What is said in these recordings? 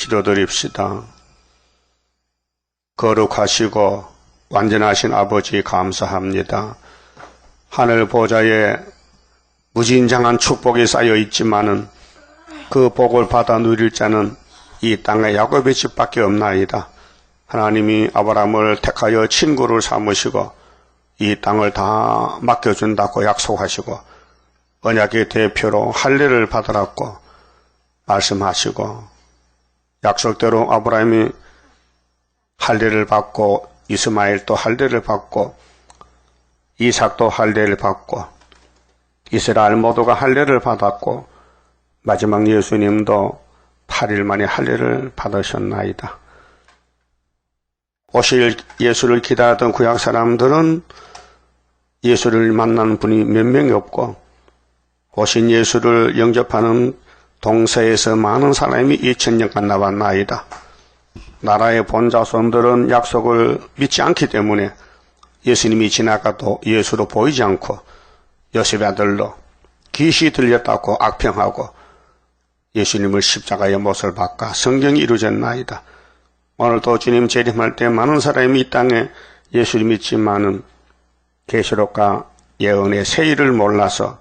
기도드립시다. 거룩하시고 완전하신 아버지 감사합니다. 하늘 보좌에 무진장한 축복이 쌓여 있지만은 그 복을 받아 누릴 자는 이 땅에 야곱의 집밖에 없나이다. 하나님이 아브라함을 택하여 친구를 삼으시고 이 땅을 다 맡겨준다고 약속하시고 언약의 대표로 할례를 받으라고 말씀하시고 약속대로 아브라함이 할례를 받고 이스마엘도 할례를 받고 이삭도 할례를 받고 이스라엘 모두가 할례를 받았고 마지막 예수님도 8일 만에 할례를 받으셨나이다. 오실 예수를 기다렸던 구약 사람들은 예수를 만난 분이 몇 명이 없고 오신 예수를 영접하는 동서에서 많은 사람이 2000년간 나왔나이다. 나라의 본자손들은 약속을 믿지 않기 때문에 예수님이 지나가도 예수로 보이지 않고 요셉의 아들로 귀시 들렸다고 악평하고 예수님을 십자가의 못을 박아 성경이 이루어졌나이다. 오늘도 주님 재림할 때 많은 사람이 이 땅에 예수를 믿지만은 계시록과 예언의 세일을 몰라서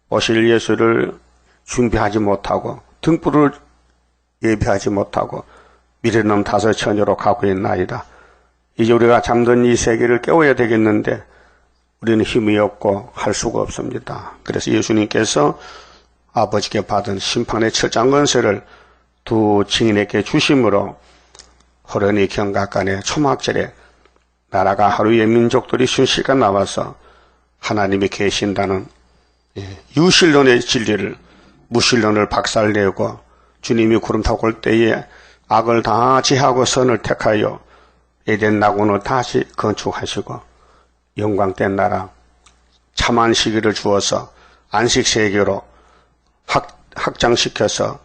오실 예수를 준비하지 못하고 등불을 예비하지 못하고 미래는 다섯 처녀로 가고 있나이다. 이제 우리가 잠든 이 세계를 깨워야 되겠는데 우리는 힘이 없고 할 수가 없습니다. 그래서 예수님께서 아버지께 받은 심판의 철장건세를 두 증인에게 주심으로 호련히 경각간의 초막절에 나라가 하루에 민족들이 순식간 나와서 하나님이 계신다는 유신론의 진리를 무신론을 박살내고 주님이 구름 타고 올 때에 악을 다 제하고 선을 택하여 에덴 낙원을 다시 건축하시고 영광된 나라 참한 시기를 주어서 안식세계로 확장시켜서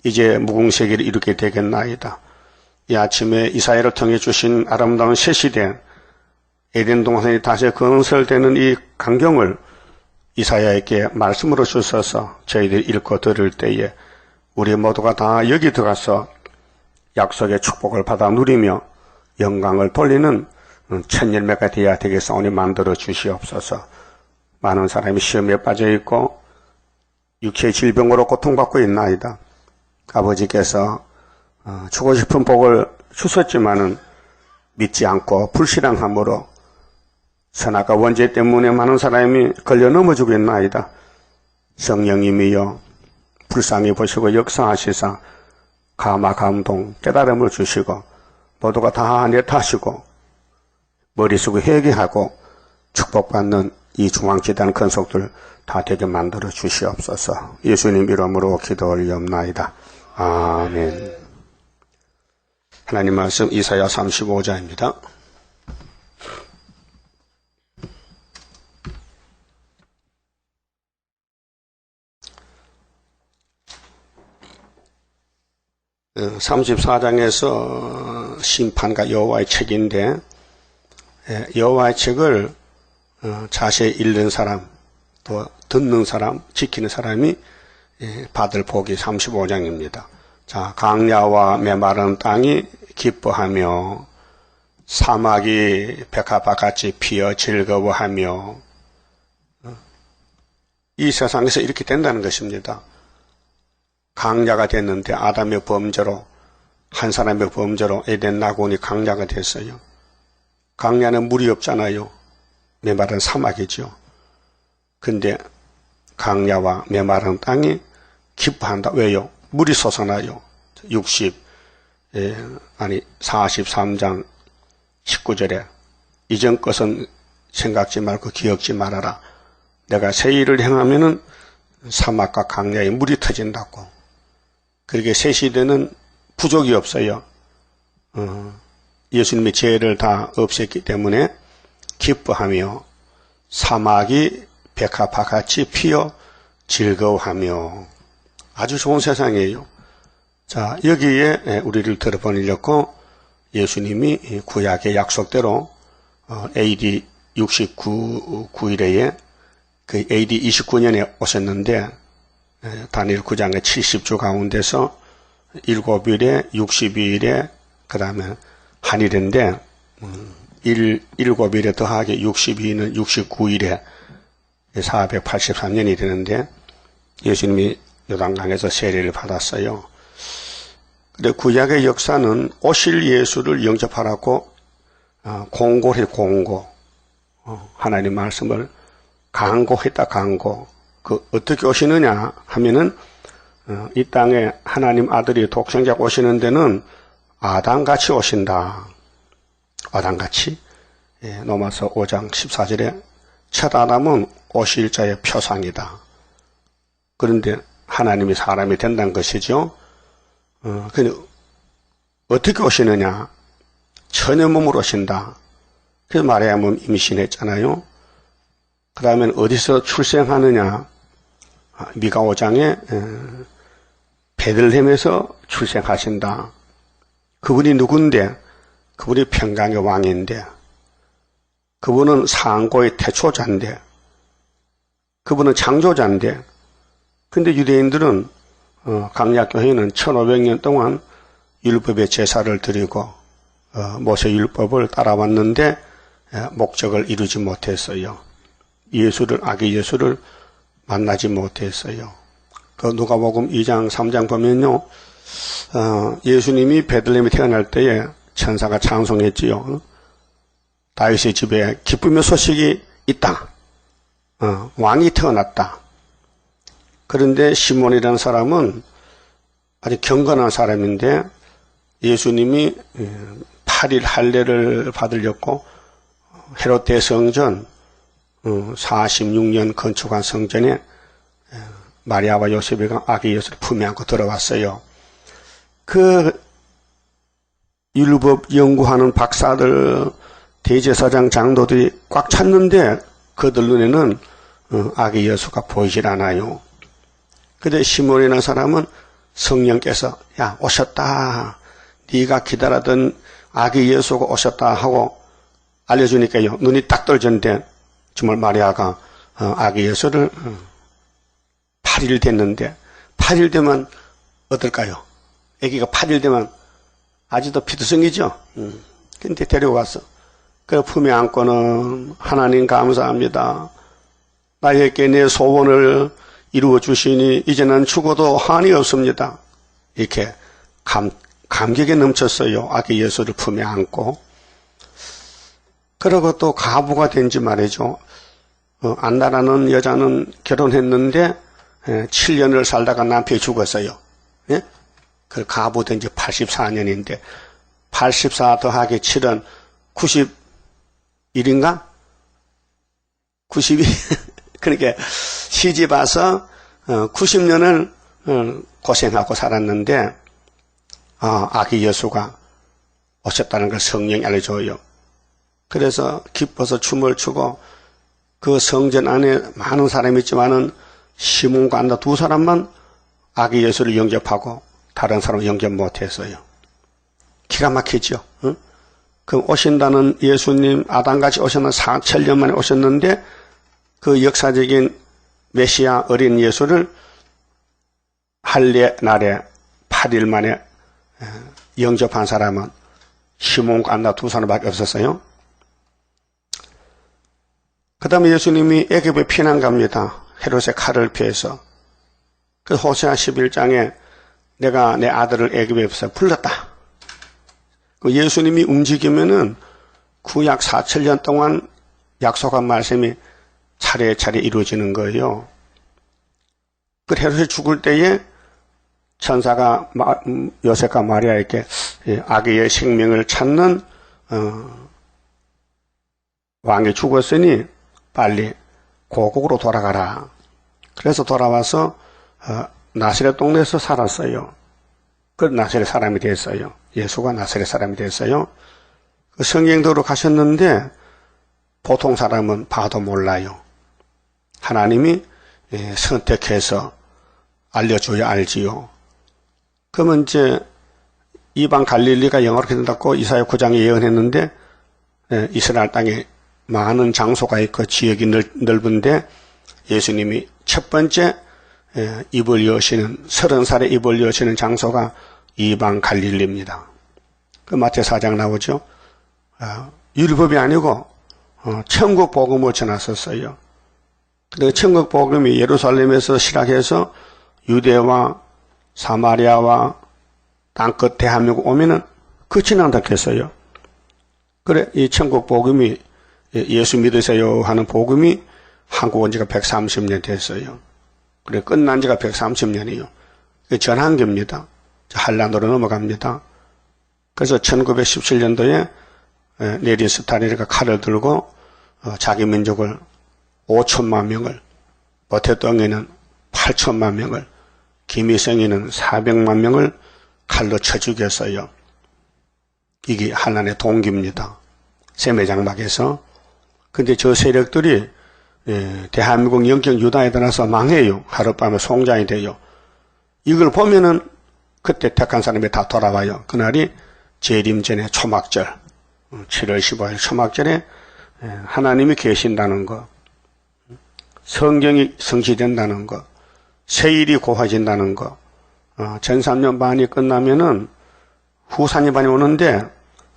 이제 무궁세계를 이루게 되겠나이다. 이 아침에 이사야를 통해 주신 아름다운 새 시대 에덴 동산이 다시 건설되는 이 광경을 이사야에게 말씀으로 주셔서 저희들이 읽고 들을 때에 우리 모두가 다 여기 들어가서 약속의 축복을 받아 누리며 영광을 돌리는 첫 열매가 되어야 되겠사오니 만들어 주시옵소서. 많은 사람이 시험에 빠져 있고 육체의 질병으로 고통받고 있나이다. 아버지께서 주고 싶은 복을 주셨지만은 믿지 않고 불신앙함으로 선악과 원죄 때문에 많은 사람이 걸려 넘어지고 있나이다. 성령님이여 불쌍히 보시고 역사하시사 감화 감동 깨달음을 주시고 모두가 다 내 탓이고 머리 쓰고 회개하고 축복받는 이 중앙지단 건속들 다 되게 만들어 주시옵소서. 예수님 이름으로 기도 올리옵나이다. 아멘. 하나님 말씀 이사야 35장입니다. 어, 34장에서 심판과 여호와의 책인데 여호와의 책을 자세히 읽는 사람, 또 듣는 사람, 지키는 사람이 받을 복이 35장입니다. 자, 강야와 메마른 땅이 기뻐하며 사막이 백합화같이 피어 즐거워하며 이 세상에서 이렇게 된다는 것입니다. 강야가 됐는데 아담의 범죄로 한 사람의 범죄로 에덴 낙원이 강야가 됐어요. 강야는 물이 없잖아요. 메마른 사막이죠. 근데 강야와 메마른 땅이 기뻐한다. 왜요? 물이 솟아나요. 43장 19절에 이전 것은 생각지 말고 기억지 말아라. 내가 새 일을 행하면은 사막과 강야에 물이 터진다고. 그렇게 새 시대는 부족이 없어요. 예수님의 죄를 다 없앴기 때문에 기뻐하며 사막이 백합화같이 피어 즐거워하며 아주 좋은 세상이에요. 자, 여기에 우리를 들어보내려고 예수님이 구약의 약속대로 AD 69일에 그 AD 29년에 오셨는데 다니엘 9장의 70주 가운데서 7일에 62일에 그 다음에 한일인데 7일에 더하기 62일은 69일에 483년이 되는데 예수님이 요단강에서 세례를 받았어요. 근데 구약의 역사는 오실 예수를 영접하라고 공고를 공고, 하나님 말씀을 강고했다 강고. 어떻게 오시느냐 하면은 이 땅에 하나님 아들이 독생자가 오시는 데는 아담같이 오신다. 아담같이. 로마서 5장 14절에 첫 아담은 오실 자의 표상이다. 그런데 하나님이 사람이 된다는 것이죠. 근데 어떻게 오시느냐? 천의 몸으로 오신다. 그래서 마리아는 임신했잖아요. 그 다음에 어디서 출생하느냐? 미가 5장에 베들레헴에서 출생하신다. 그분이 누군데? 그분이 평강의 왕인데, 그분은 상고의 태초자인데, 그분은 창조자인데, 근데 유대인들은 강약교회는 1500년 동안 율법의 제사를 드리고 모세 율법을 따라왔는데 목적을 이루지 못했어요. 아기 예수를 만나지 못했어요. 그 누가복음 2장 3장 보면요, 예수님이 베들레헴에 태어날 때에 천사가 찬송했지요. 다윗의 집에 기쁨의 소식이 있다. 왕이 태어났다. 그런데 시몬이라는 사람은 아주 경건한 사람인데 예수님이 8일 할례를 받으려고 헤롯 대성전 46년 건축한 성전에 마리아와 요셉이 아기 예수를 품에 안고 들어왔어요. 그 율법 연구하는 박사들, 대제사장 장로들이 꽉 찼는데 그들 눈에는 아기 예수가 보이질 않아요. 근데 시몬이라는 사람은 성령께서 야 오셨다, 네가 기다리던 아기 예수가 오셨다 하고 알려주니까요 눈이 딱 떨어졌는데 정말 마리아가 아기 예수를 8일 됐는데 8일 되면 어떨까요? 아기가 8일 되면 아직도 피투성이죠. 근데 데려와서 그 품에 안고는 하나님 감사합니다. 나에게 내 소원을 이루어 주시니 이제는 죽어도 한이 없습니다. 이렇게 감격에 넘쳤어요. 아기 예수를 품에 안고. 그러고 또 가부가 된지 말이죠. 안나라는 여자는 결혼했는데 7년을 살다가 남편이 죽었어요. 예? 그 가부 된 지 84년인데 84 더하기 7은 91인가? 92. 그러니까 시집 와서 90년을 고생하고 살았는데 아기 예수가 오셨다는 걸 성령이 알려줘요. 그래서 기뻐서 춤을 추고 그 성전 안에 많은 사람이 있지만은 시몬과 안나 두 사람만 아기 예수를 영접하고 다른 사람은 영접 못했어요. 기가 막히죠. 응? 그럼 오신다는 예수님 아담같이 오셨는 4,000년 만에 오셨는데 그 역사적인 메시아 어린 예수를 할례 날에 8일 만에 영접한 사람은 시몬과 안나 두 사람밖에 없었어요. 그 다음에 예수님이 애굽에 피난 갑니다. 헤롯의 칼을 피해서. 그 호세아 11장에 내가 내 아들을 애굽에서 불렀다. 그 예수님이 움직이면은 구약 4,000년 동안 약속한 말씀이 차례차례 이루어지는 거예요. 그 헤롯이 죽을 때에 천사가 요셉과 마리아에게 아기의 생명을 찾는 왕이 죽었으니 빨리 고국으로 돌아가라. 그래서 돌아와서 나사렛 동네에서 살았어요. 그 나사렛 사람이 됐어요. 예수가 나사렛 사람이 됐어요. 그 성경도로 가셨는데 보통 사람은 봐도 몰라요. 하나님이 선택해서 알려줘야 알지요. 그러면 이제 이방 갈릴리가 영화롭게 된다고 이사야 9장에 예언했는데 이스라엘 땅에 많은 장소가 있고 지역이 넓은데 예수님이 첫 번째 입을 여시는 30살에 입을 여시는 장소가 이방 갈릴리입니다. 그 마태 4장 나오죠. 율법이 아니고 천국 복음을 전했었어요. 근데 천국 복음이 예루살렘에서 시작해서 유대와 사마리아와 땅끝 대한민국 오면은 끝이 난다 했어요. 그래 이 천국 복음이 예수 믿으세요 하는 복음이 한국 온 지가 130년 됐어요. 그래 끝난 지가 130년이요. 전한 겁니다. 한란도로 넘어갑니다. 그래서 1917년도에 레닌 스탈린이가 칼을 들고 자기 민족을 5천만 명을, 모태동에는 8천만 명을, 김일성에는 400만 명을 칼로 쳐 죽였어요. 이게 한란의 동기입니다. 세매장막에서. 근데 저 세력들이 대한민국 영적 유다에 따라서 망해요. 하룻밤에 송장이 돼요. 이걸 보면은 그때 택한 사람이 다 돌아와요. 그날이 재림전의 초막절, 7월 15일 초막절에 하나님이 계신다는 거, 성경이 성취된다는 거, 세일이 고화진다는 거, 전3년 반이 끝나면은 후산이반이 오는데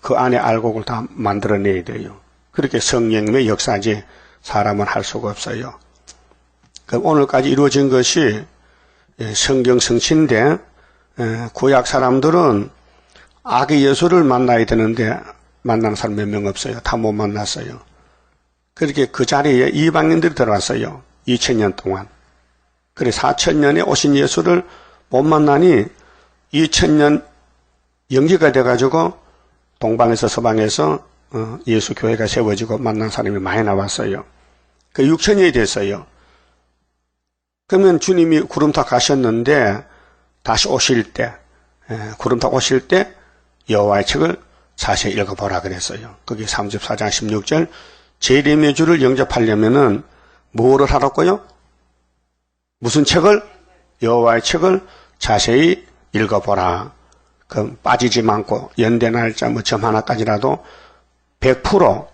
그 안에 알곡을 다 만들어내야 돼요. 그렇게 성령님의 역사지 사람은 할 수가 없어요. 그럼 오늘까지 이루어진 것이 성경 성취인데 구약 사람들은 악의 예수를 만나야 되는데 만난 사람 몇 명 없어요. 다 못 만났어요. 그렇게 그 자리에 이방인들이 들어왔어요. 2000년 동안. 그래 4000년에 오신 예수를 못 만나니 2000년 연기가 돼가지고 동방에서 서방에서 예수 교회가 세워지고 만난 사람이 많이 나왔어요. 그 6000년이 됐어요. 그러면 주님이 구름탑 가셨는데 다시 오실 때 구름탑 오실 때 여호와의 책을 자세히 읽어보라 그랬어요. 거기 34장 16절 재림의 주를 영접하려면은 뭐를 하라고요? 무슨 책을? 여호와의 책을 자세히 읽어보라. 그럼 빠지지 않고 연대 날짜 뭐 점 하나까지라도 100%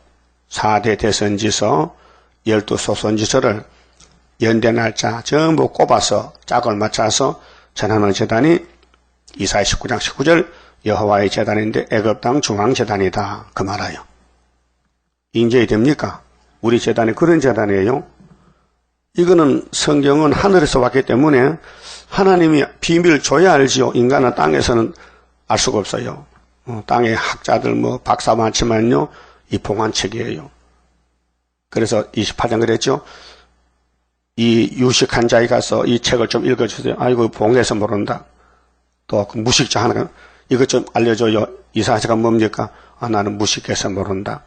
4대 대선지서 12소선지서를 연대 날짜 전부 꼽아서 짝을 맞춰서 전하는 재단이 이사야 19장 19절 여호와의 재단인데 애굽 땅 중앙 재단이다. 그 말아요. 인정이 됩니까? 우리 재단이 그런 재단이에요. 이거는 성경은 하늘에서 왔기 때문에 하나님이 비밀을 줘야 알지요. 인간은 땅에서는 알 수가 없어요. 땅의 학자들 뭐 박사 많지만요. 이 봉안책이에요. 그래서 28장 그랬죠. 이 유식한 자에 가서 이 책을 좀 읽어주세요. 아이고 봉해서 모른다. 또 그 무식자 하나가 이것 좀 알려줘요. 이 사자가 뭡니까? 나는 무식해서 모른다.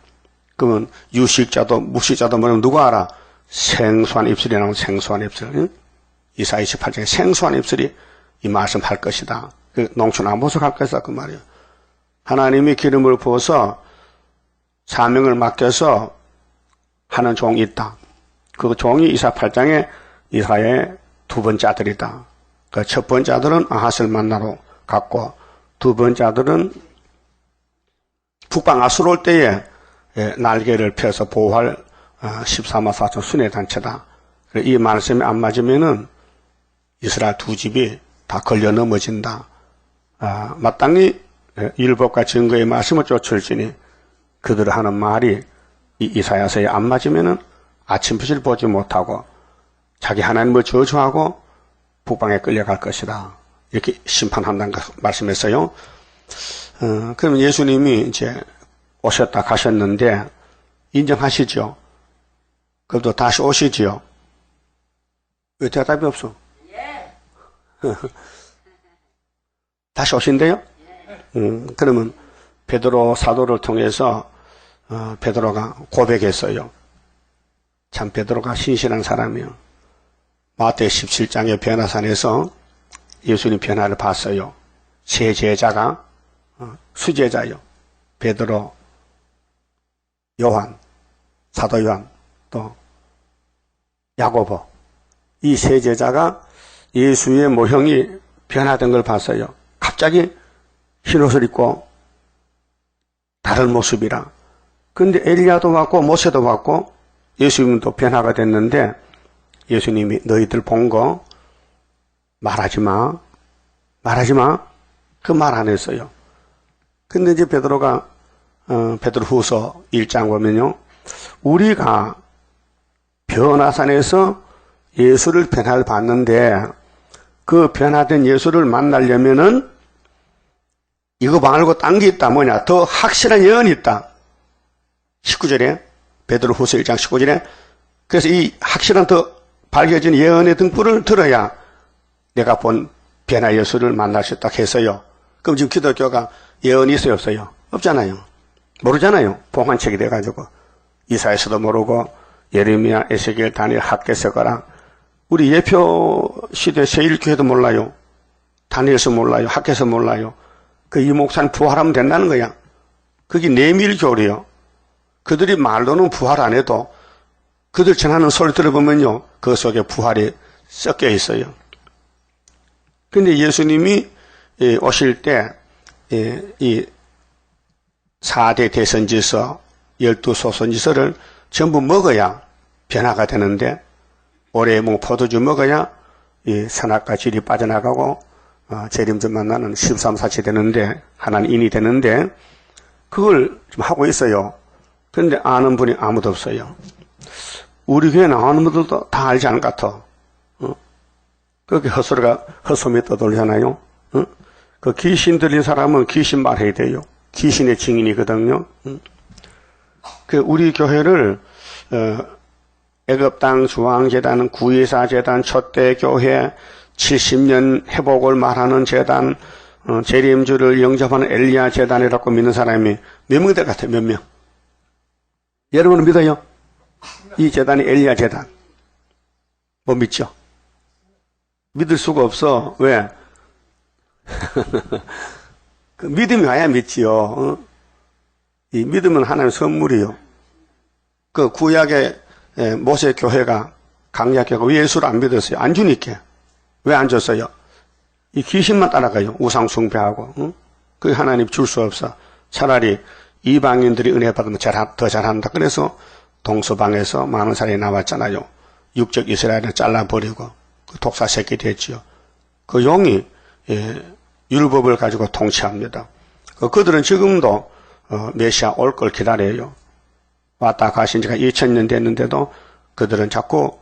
그러면 유식자도 무식자도 모르면 누가 알아? 생소한 입술이 나오면 생소한 입술. 응? 이사야 28장에 생소한 입술이 이 말씀할 것이다. 그 농촌 안 보석할 것이다. 그 말이에요. 하나님이 기름을 부어서 사명을 맡겨서 하는 종이 있다. 그 종이 이사야 8장에 이사야의 두 번째 아들이다. 그 첫 번째 아들은 아하스를 만나러 갔고 두 번째 아들은 북방 아수르 올 때에 날개를 펴서 보호할 14만 4천 순회 단체다. 이 말씀이 안 맞으면은 이스라엘 두 집이 다 걸려 넘어진다. 마땅히 율법과 증거의 말씀을 쫓을지니 그들을 하는 말이 이 이사야서에 안 맞으면은 아침빛을 보지 못하고 자기 하나님을 저주하고 북방에 끌려갈 것이다. 이렇게 심판한다는 거 말씀했어요. 그럼 예수님이 이제 오셨다 가셨는데 인정하시죠? 그래도 다시 오시지요? 왜 대답이 없어? 다시 오신대요? 그러면 베드로 사도를 통해서 베드로가 고백했어요. 참 베드로가 신실한 사람이요. 마태 17장의 변화산에서 예수님 변화를 봤어요. 세 제자가 수제자요. 베드로, 요한, 사도 요한, 또 야고보. 이 세 제자가 예수의 모형이 변화된 걸 봤어요. 갑자기 흰옷을 입고 다른 모습이라. 근데 엘리야도 왔고 모세도 왔고 예수님도 변화가 됐는데 예수님이 너희들 본 거 말하지 마. 그 말 안 했어요. 근데 이제 베드로가 베드로후서 1장 보면요, 우리가 변화산에서 예수를 변화를 받는데 그 변화된 예수를 만나려면은 이거 말고 딴 게 있다. 뭐냐? 더 확실한 예언이 있다. 19절에 베드로후서 1장 19절에 그래서 이 확실한 더 밝혀진 예언의 등불을 들어야 내가 본 변화 예수를 만날 수 있다 했어요. 그럼 지금 기독교가 예언이 있어요, 없어요? 없잖아요. 모르잖아요. 봉환책이 돼가지고 이사야서도 모르고 예레미야, 에스겔, 다니엘, 학개서거랑 우리 예표 시대 세일교회도 몰라요. 다니엘서 몰라요. 학개서 몰라요. 그 이 목사는 부활하면 된다는 거야. 그게 내밀교리요. 그들이 말로는 부활 안 해도 그들 전하는 소리 들어보면요, 그 속에 부활이 섞여 있어요. 근데 예수님이 오실 때 이 4대 대선지서, 12소선지서를 전부 먹어야 변화가 되는데, 올해 포도주 먹어야 이 선악과 질이 빠져나가고 재림주 만나는 13사치 되는데, 하나는 인이 되는데, 그걸 좀 하고 있어요. 그런데 아는 분이 아무도 없어요. 우리 교회 나오는 분들도 다 알지 않을 것 같아. 그렇게 헛소리 떠돌잖아요. 그 귀신 들린 사람은 귀신 말해야 돼요. 귀신의 증인이거든요. 그 우리 교회를 애굽땅 중앙재단, 구이사재단, 촛대교회, 70년 회복을 말하는 재단, 재림주를 영접하는 엘리야 재단이라고 믿는 사람이 몇 명 될 것 같아요? 몇 명? 여러분은 믿어요? 이 재단이 엘리야 재단. 뭐 믿죠? 믿을 수가 없어. 왜? 그 믿음이 와야 믿지요. 이 믿음은 하나님의 선물이요. 그 구약의 모세 교회가, 강약교회가 왜 예수를 안 믿었어요? 안 주니까. 왜 안 줬어요? 이 귀신만 따라가요. 우상 숭배하고. 그게 하나님 줄 수 없어. 차라리 이방인들이 은혜 받으면 더 잘한다. 그래서 동서방에서 많은 사람이 나왔잖아요. 육적 이스라엘을 잘라버리고 그 독사 새끼 됐지요. 그 용이 율법을 가지고 통치합니다. 그들은 지금도 메시아 올 걸 기다려요. 왔다 가신 지가 2000년 됐는데도 그들은 자꾸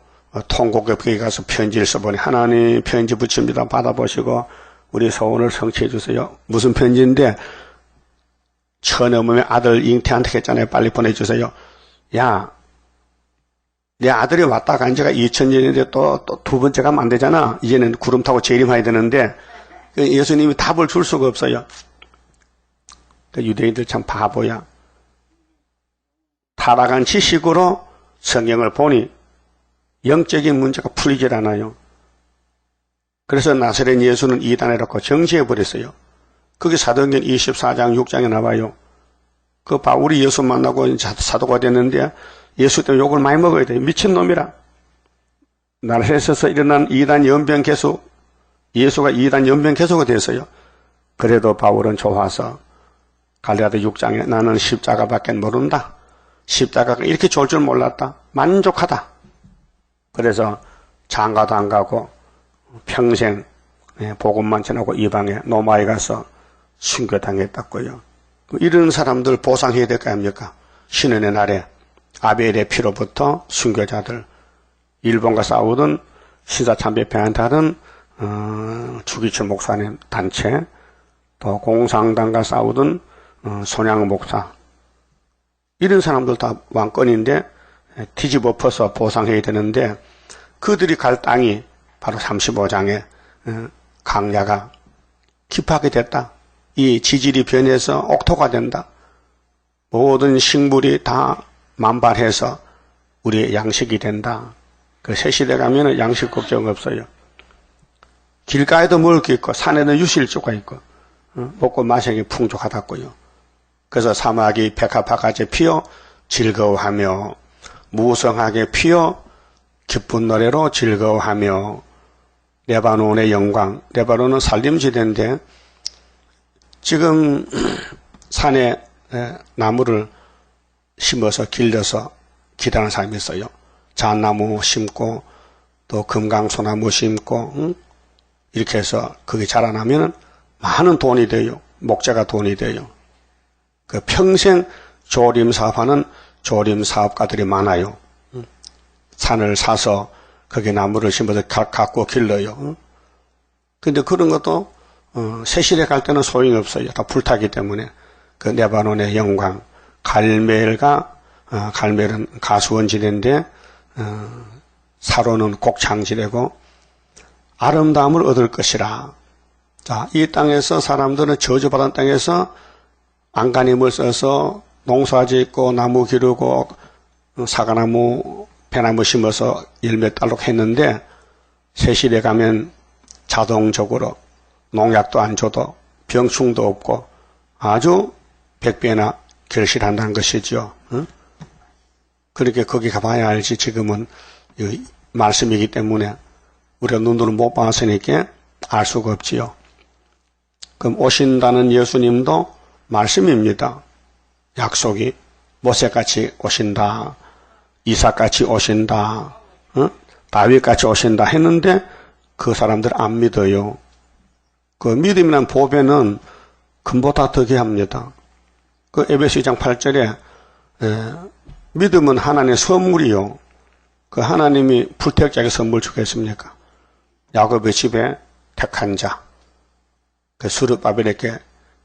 통곡에 가서 편지를 써보니 하나님 편지 붙입니다. 받아보시고 우리 소원을 성취해 주세요. 무슨 편지인데 처넘으면 아들 잉태한테 했잖아요. 빨리 보내주세요. 야, 내 아들이 왔다 간 지가 2000년인데 또 두 번째 가면 안 되잖아. 이제는 구름 타고 재림해야 되는데 예수님이 답을 줄 수가 없어요. 유대인들 참 바보야. 타락한 지식으로 성경을 보니 영적인 문제가 풀리질 않아요. 그래서 나사렛 예수는 이단이라고 정지해버렸어요. 그게 사도행전 24장 6장에 나와요. 그 바울이 예수 만나고 사도가 됐는데 예수 때문에 욕을 많이 먹어야 돼요. 미친놈이라. 나사렛에서 일어난 이단 연병 계속, 예수가 이단 연병 계속이 됐어요. 그래도 바울은 좋아서 갈라디아 6장에 나는 십자가밖에 모른다. 십자가가 이렇게 좋을 줄 몰랐다. 만족하다. 그래서 장가도 안 가고 평생 복음만 전하고 이방에 노마에 가서 순교당했다고요. 이런 사람들 보상해야 될 거 아닙니까? 신원의 날에 아벨의 피로부터 순교자들, 일본과 싸우던 시사참배편한테 주기철 목사님 단체, 또 공산당과 싸우던 손양 목사, 이런 사람들 다 왕권인데 뒤집어 엎어서 보상해야 되는데 그들이 갈 땅이 바로 35장에 강야가 깊하게 됐다. 이 지질이 변해서 옥토가 된다. 모든 식물이 다 만발해서 우리의 양식이 된다. 그 새시대 가면은 양식 걱정 없어요. 길가에도 먹을 게 있고 산에는 유실조가 있고 먹고 마시기 풍족하다고요. 그래서 사막이 백합화같이 피어 즐거워하며 무성하게 피어 기쁜 노래로 즐거워하며 레바논의 영광, 레바논은 산림지대인데 지금 산에 나무를 심어서 길러서 기다리는 사람이 있어요. 잣나무 심고 또 금강소나무 심고 이렇게 해서 그게 자라나면 많은 돈이 돼요. 목재가 돈이 돼요. 그 평생 조림 사업하는 조림 사업가들이 많아요. 산을 사서 거기에 나무를 심어서 갖고 길러요. 근데 그런 것도 세실에 갈 때는 소용이 없어요. 다 불타기 때문에. 그 레바논의 영광 갈멜은 가수원지대인데 사로는 곡창지대고 아름다움을 얻을 것이라. 자, 이 땅에서 사람들은 저주받은 땅에서 안간힘을 써서 농사 짓고 나무 기르고 사과나무 배나무 심어서 열매 따록 했는데 세실에 가면 자동적으로 농약도 안 줘도 병충도 없고 아주 100배나 결실한다는 것이죠. 응? 그렇게 거기 가봐야 알지. 지금은 말씀이기 때문에 우리가 눈으로 못 봤으니까 알 수가 없지요. 그럼 오신다는 예수님도 말씀입니다. 약속이 모세같이 오신다, 이삭같이 오신다, 다윗같이 오신다 했는데 그 사람들 안 믿어요. 그 믿음이란 보배는 금보다 더 귀합니다. 그 에베소 2장 8절에 믿음은 하나님의 선물이요. 그 하나님이 불택자에게 선물 주겠습니까? 야곱의 집에 택한 자, 그 스룹바벨에게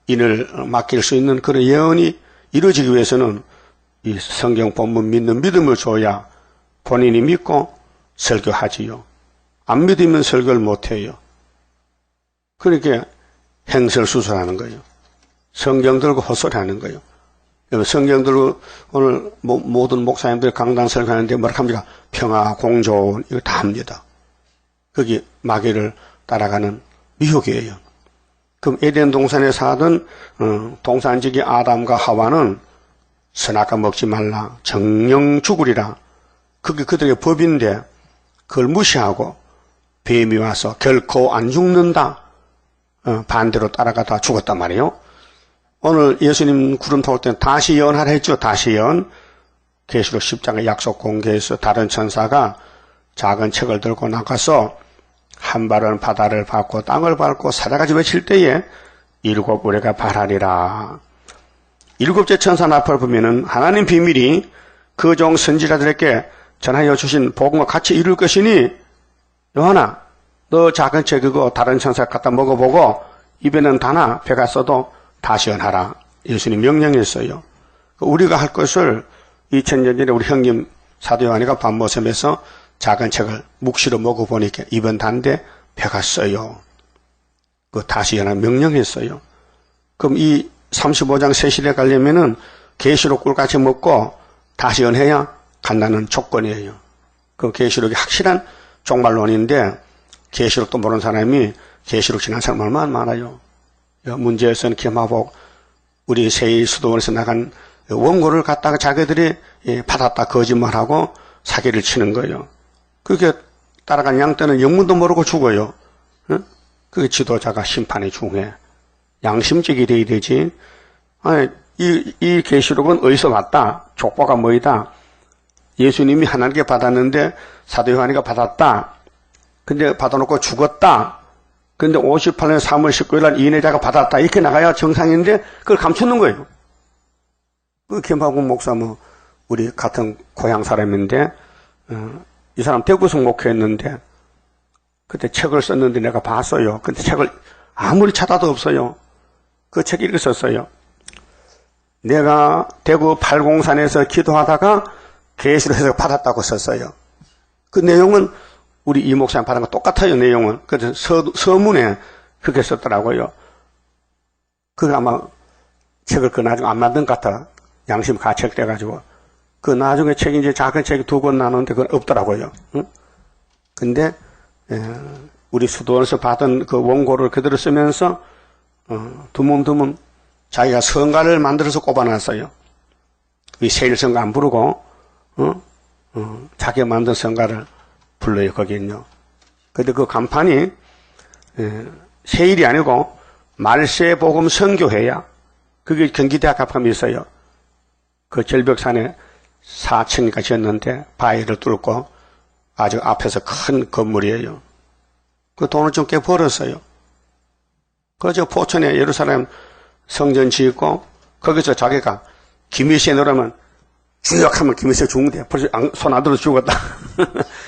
인을 맡길 수 있는 그런 예언이 이루어지기 위해서는 이 성경 본문 믿는 믿음을 줘야 본인이 믿고 설교하지요. 안 믿으면 설교를 못해요. 그렇게 행설수설하는 거예요. 성경 들고 헛소리하는 거예요. 성경 들고 오늘 모든 목사님들이 강단 설교하는데 뭐라 합니까? 평화, 공존 이거 다 합니다. 거기 마귀를 따라가는 미혹이에요. 그럼 에덴 동산에 사던 동산지기 아담과 하와는 선악과 먹지 말라, 정령 죽으리라. 그게 그들의 법인데 그걸 무시하고 뱀이 와서 결코 안 죽는다. 반대로 따라가다 죽었단 말이에요. 오늘 예수님 구름 타올 때는 다시 예언하라 했죠. 다시 예언. 계시록 10장의 약속 공개에서 다른 천사가 작은 책을 들고 나가서 한 발은 바다를 밟고 땅을 밟고 사자같이 외칠 때에 일곱 우레가 발하리라. 일곱째 천사 나팔을 보면은 하나님 비밀이 그 종 선지자들에게 전하여 주신 복음과 같이 이룰 것이니 요한아 너 작은 책 그거 다른 천사 갖다 먹어보고 입에는 다나 배가 써도 다시 연하라. 예수님 명령했어요. 우리가 할 것을 2000년 전에 우리 형님 사도 요한이가 밤모섬에서 작은 책을 묵시로 먹어보니까 입은 단데 배가 써요. 그 다시 연하 명령했어요. 그럼 이 35장 세실에 가려면은 계시록 꿀같이 먹고 다시 연해야 간다는 조건이에요. 그 계시록이 확실한 종말론인데 계시록도 모르는 사람이 계시록 지난 사람 얼마나 많아요. 문제에서는 기마복 우리 세일 수도원에서 나간 원고를 갖다가 자기들이 받았다 거짓말하고 사기를 치는 거예요. 그렇게 따라간 양떼는 영문도 모르고 죽어요. 그게 지도자가 심판이 중요해. 양심적이 돼야 되지. 아니, 이 계시록은 어디서 왔다? 족보가 뭐이다? 예수님이 하나님께 받았는데 사도 요한이가 받았다. 근데 받아놓고 죽었다. 근데 58년 3월 19일 날 이인혜자가 받았다. 이렇게 나가야 정상인데 그걸 감추는 거예요. 그 김학국 목사 우리 같은 고향 사람인데 이 사람 대구에서 목회했는데 그때 책을 썼는데 내가 봤어요. 근데 책을 아무리 찾아도 없어요. 그 책 읽었었어요. 내가 대구 팔공산에서 기도하다가 계시록에서 받았다고 썼어요. 그 내용은 우리 이 목사님 받은 거 똑같아요. 내용은. 그래서 서문에 그렇게 썼더라고요. 그 아마 책을 그 나중에 안 만든 것 같아. 양심 가책돼가지고. 그 나중에 책이 이제 작은 책이 2권 나누는데 그건 없더라고요. 응? 근데 우리 수도원에서 받은 그 원고를 그대로 쓰면서 드문드문 자기가 성가를 만들어서 꼽아놨어요. 이 세일성가 안 부르고 자기가 만든 성가를 불러요. 거기는요. 근데 그 간판이 세일이 아니고 말세복음 선교회야. 그게 경기대학 간판이 있어요. 그 절벽산에 4층이니까 지었는데 바위를 뚫고 아주 앞에서 큰 건물이에요. 그 돈을 좀 꽤 벌었어요. 그저 포천에 예루살렘 성전 짓고 거기서 자기가 김일시에 넣으면 쭉 하면 김일시에 죽는데 벌써 손 안 들어 죽었다.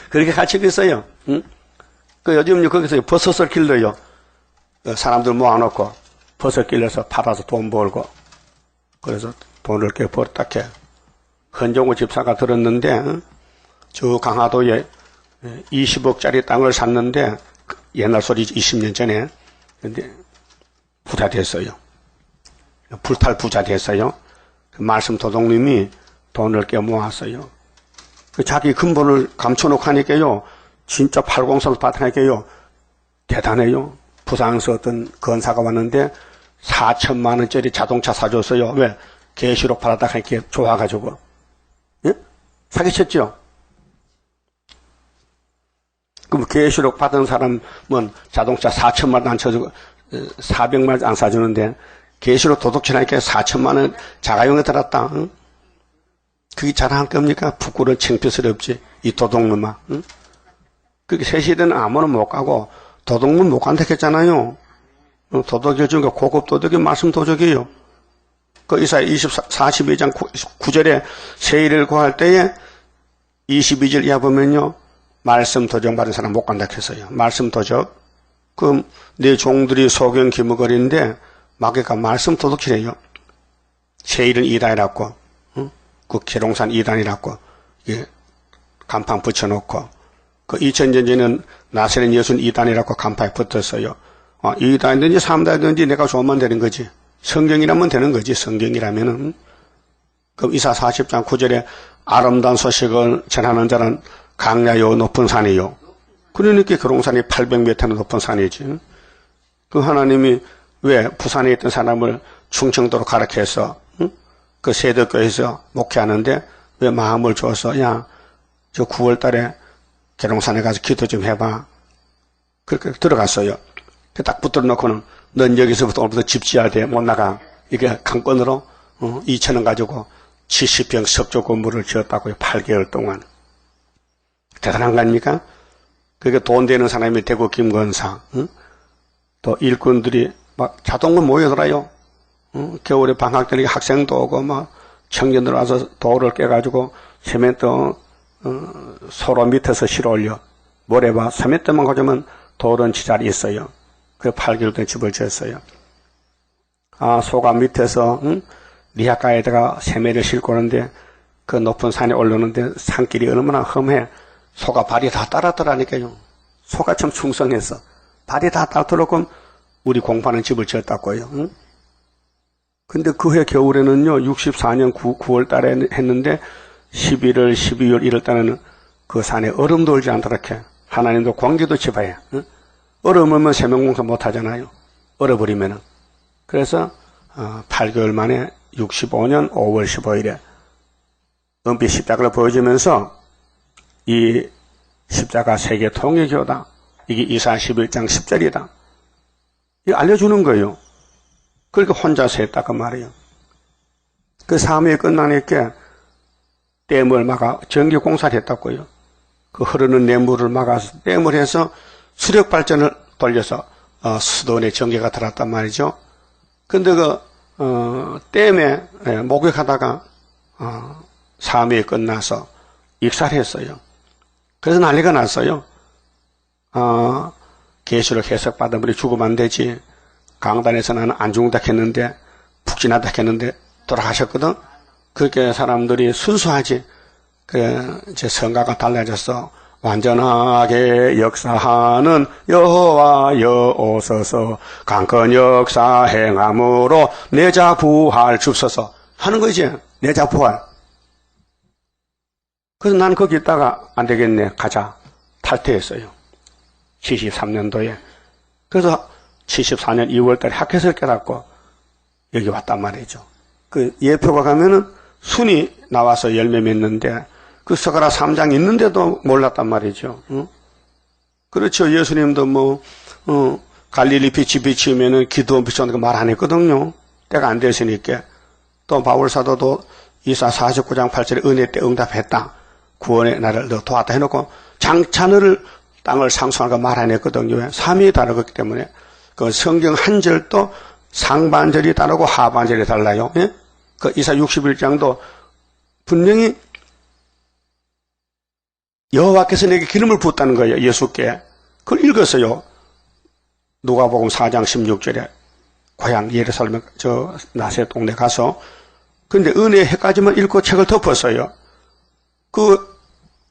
그렇게 가르치고 있어요. 응? 그 요즘 거기서 버섯을 길러요. 사람들 모아놓고 버섯 길러서 팔아서 돈 벌고 그래서 돈을 꽤 벌었다 해. 헌종우 집사가 들었는데 저 강화도에 20억짜리 땅을 샀는데 옛날 소리지 20년 전에 근데 부자 됐어요. 불탈 부자 됐어요. 그 말씀 도둑님이 돈을 꽤 모았어요. 그 자기 근본을 감춰놓고 하니까요. 진짜 팔공산 바탕하니까요. 대단해요. 부산에서 어떤 건사가 왔는데 4천만 원짜리 자동차 사줬어요. 왜? 계시록 받았다가 이렇게 좋아가지고. 예? 사기쳤죠? 그럼 계시록 받은 사람은 자동차 4천만 원 안 쳐주고 400만 원 안 사주는데 계시록 도둑질하니까 4천만 원 자가용에 들었다. 응? 그게 자랑할 겁니까? 부끄러운 창피스럽지. 이 도둑놈아. 응? 그게 새 시대는 아무나 못 가고 도둑놈 못 간다 했잖아요. 도덕이 중에 고급 도덕이 말씀 도덕이에요. 그 이사야 42장 9절에 세일을 구할 때에 22절 이하 보면요. 말씀 도적 받은 사람 못 간다 했어요. 말씀 도적. 그럼 내 종들이 소경 기무거리인데 마귀가 말씀 도둑질해요. 세일은 이단이라고. 그 계룡산 이단이라고. 예, 간판 붙여놓고. 그 2000년 전에는 나세는 예수는 이단이라고 간판에 붙었어요. 이단이든지 삼단이든지 내가 좋으면 되는 거지. 성경이라면 되는 거지. 성경이라면은. 그럼 이사 40장 9절에 아름다운 소식을 전하는 자는 강야요 높은 산이요. 그러니까 계룡산이 800m나 높은 산이지. 그 하나님이 왜 부산에 있던 사람을 충청도로 가르쳐서 그 세덕교에서 목회하는데 왜 마음을 줘서 야 저 9월 달에 계룡산에 가서 기도 좀 해봐. 그렇게 들어갔어요. 딱 붙들어 놓고는 넌 여기서부터 오늘부터 집 지어야 돼. 못 나가. 이게 강권으로 2,000원 가지고 70평 석조 건물을 지었다고요. 8개월 동안. 대단한 거 아닙니까? 그게 돈 되는 사람이 대구 김건사. 또 일꾼들이 막 자동으로 모여들어요. 겨울에 방학 때 학생도 오고 막 청년들 와서 돌을 깨가지고 세멘트 소로 밑에서 실어 올려. 모래봐 3m만 가져오면 돌은 지자리 있어요. 그 8개월 동안 집을 지었어요. 소가 밑에서 리아가에다가 세매를 싣고 오는데 그 높은 산에 올라오는데 산길이 얼마나 험해. 소가 발이 다 따랐더라니까요. 소가 참 충성해서 발이 다 따랐더라고 우리 공파는 집을 지었다고요. 근데 그 해 겨울에는요 64년 9월 달에 했는데 11월 12월 1월 달에는 그 산에 얼음도 올지 않더라게. 하나님도 공기도 집어야. 얼음 오면 세명공사 못 하잖아요. 얼어버리면은. 그래서 8개월 만에 65년 5월 15일에 은빛 십자가를 보여주면서 이 십자가 세계 통일교다. 이게 이사야 11장 10절이다. 이거 알려주는 거예요. 그러니까 혼자서 했다고 말이에요. 그 사명이 끝나니까 댐을 막아 전기공사를 했다고요. 그 흐르는 냇물을 막아서 댐을 해서 수력 발전을 돌려서 수도원에 전기가 들어왔단 말이죠. 근데 그 댐에 목욕하다가 사명이 끝나서 익살했어요. 그래서 난리가 났어요. 계시록 해석받은 분이 죽으면 안 되지. 강단에서 나는 안 죽는다 했는데 푹 지났다 했는데 돌아가셨거든. 그렇게 사람들이 순수하지. 그래 제 성가가 달라졌어. 완전하게 역사하는 여호와 여오소서 강건 역사 행함으로 내자 부활 줍소서 하는 거지. 내자 부활. 그래서 난 거기 있다가 안 되겠네 가자 탈퇴했어요. 73년도에. 그래서 74년 2월달에 학회에서 깨닫고 여기 왔단 말이죠. 그 예표가 가면은 순이 나와서 열매 맺는데 그 스가랴 3장 있는데도 몰랐단 말이죠. 그렇죠. 예수님도 갈릴리 빛이 비치면은 기도 비치는 거 말 안 했거든요. 때가 안 됐으니까. 또 바울사도도 이사 49장 8절에 은혜 때 응답했다. 구원의 나를 너 도왔다 해놓고 장차 너를 땅을 상수하는 거 말 안 했거든요. 사명이 다르기 때문에. 그 성경 한 절도 상반절이 다르고 하반절이 달라요. 예? 그 이사 61장도 분명히 여호와께서 내게 기름을 부었다는 거예요. 예수께. 그걸 읽었어요. 누가복음 4장 16절에 고향 예루살렘 저 나세 동네 가서. 근데 은혜의 해까지만 읽고 책을 덮었어요. 그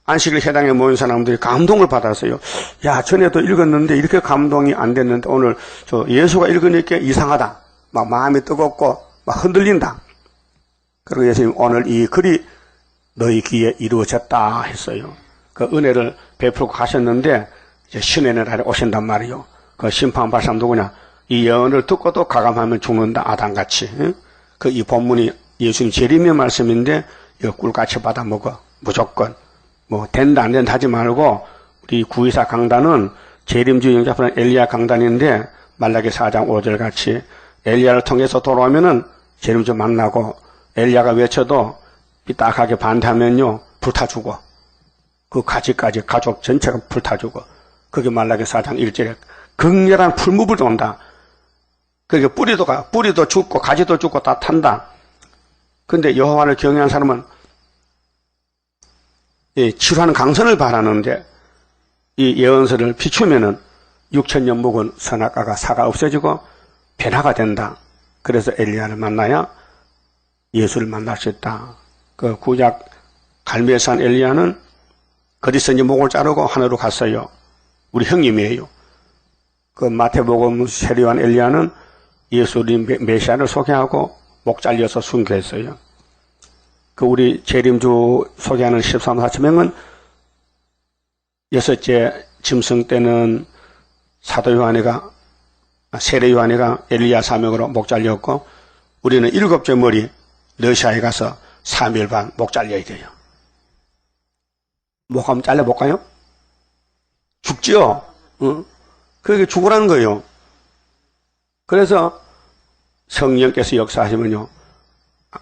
안식일 회당에 모인 사람들이 감동을 받았어요. 야, 전에도 읽었는데 이렇게 감동이 안 됐는데 오늘 저 예수가 읽으니까 이상하다. 막 마음이 뜨겁고 막 흔들린다. 그리고 예수님 오늘 이 글이 너희 귀에 이루어졌다 했어요. 그 은혜를 베풀고 가셨는데 이제 신의 날에 오신단 말이요. 그 심판받을 사람 누구냐? 이 예언을 듣고도 가감하면 죽는다. 아담같이. 응? 그 이 본문이 예수님 재림의 말씀인데 이거 꿀같이 받아 먹어. 무조건. 뭐 된다 안 된다 하지 말고 우리 구의사 강단은 재림주 영접하는 엘리야 강단인데 말라기 4장 5절 같이 엘리야를 통해서 돌아오면은 재림주 만나고 엘리야가 외쳐도 삐딱하게 반대하면요 불타 죽어. 그 가지까지 가족 전체가 불타 죽어. 그게 말라기 4장 1절에 극렬한 풀무불도 온다. 그게 뿌리도 죽고 가지도 죽고 다 탄다. 근데 여호와를 경외한 사람은 이 치료하는 강선을 바라는데 이 예언서를 비추면은 6,000년 묵은 선악과가 사가 없어지고 변화가 된다. 그래서 엘리야를 만나야 예수를 만날 수 있다. 그 구약 갈멜산 엘리야는 거기서 이제 목을 자르고 하늘로 갔어요. 우리 형님이에요. 그 마태복음 세례요한 엘리야는 예수님 메시아를 소개하고 목 잘려서 순교했어요. 그 우리 재림주 소개하는 13만 4천 명은 여섯째 짐승 때는 사도 요한이가 세례 요한이가 엘리야 사명으로 목 잘렸고 우리는 일곱째 머리 러시아에 가서 3일 반 목 잘려야 돼요. 목 한번 잘라볼까요? 죽지요? 응? 그게 죽으라는 거예요. 그래서 성령께서 역사하시면요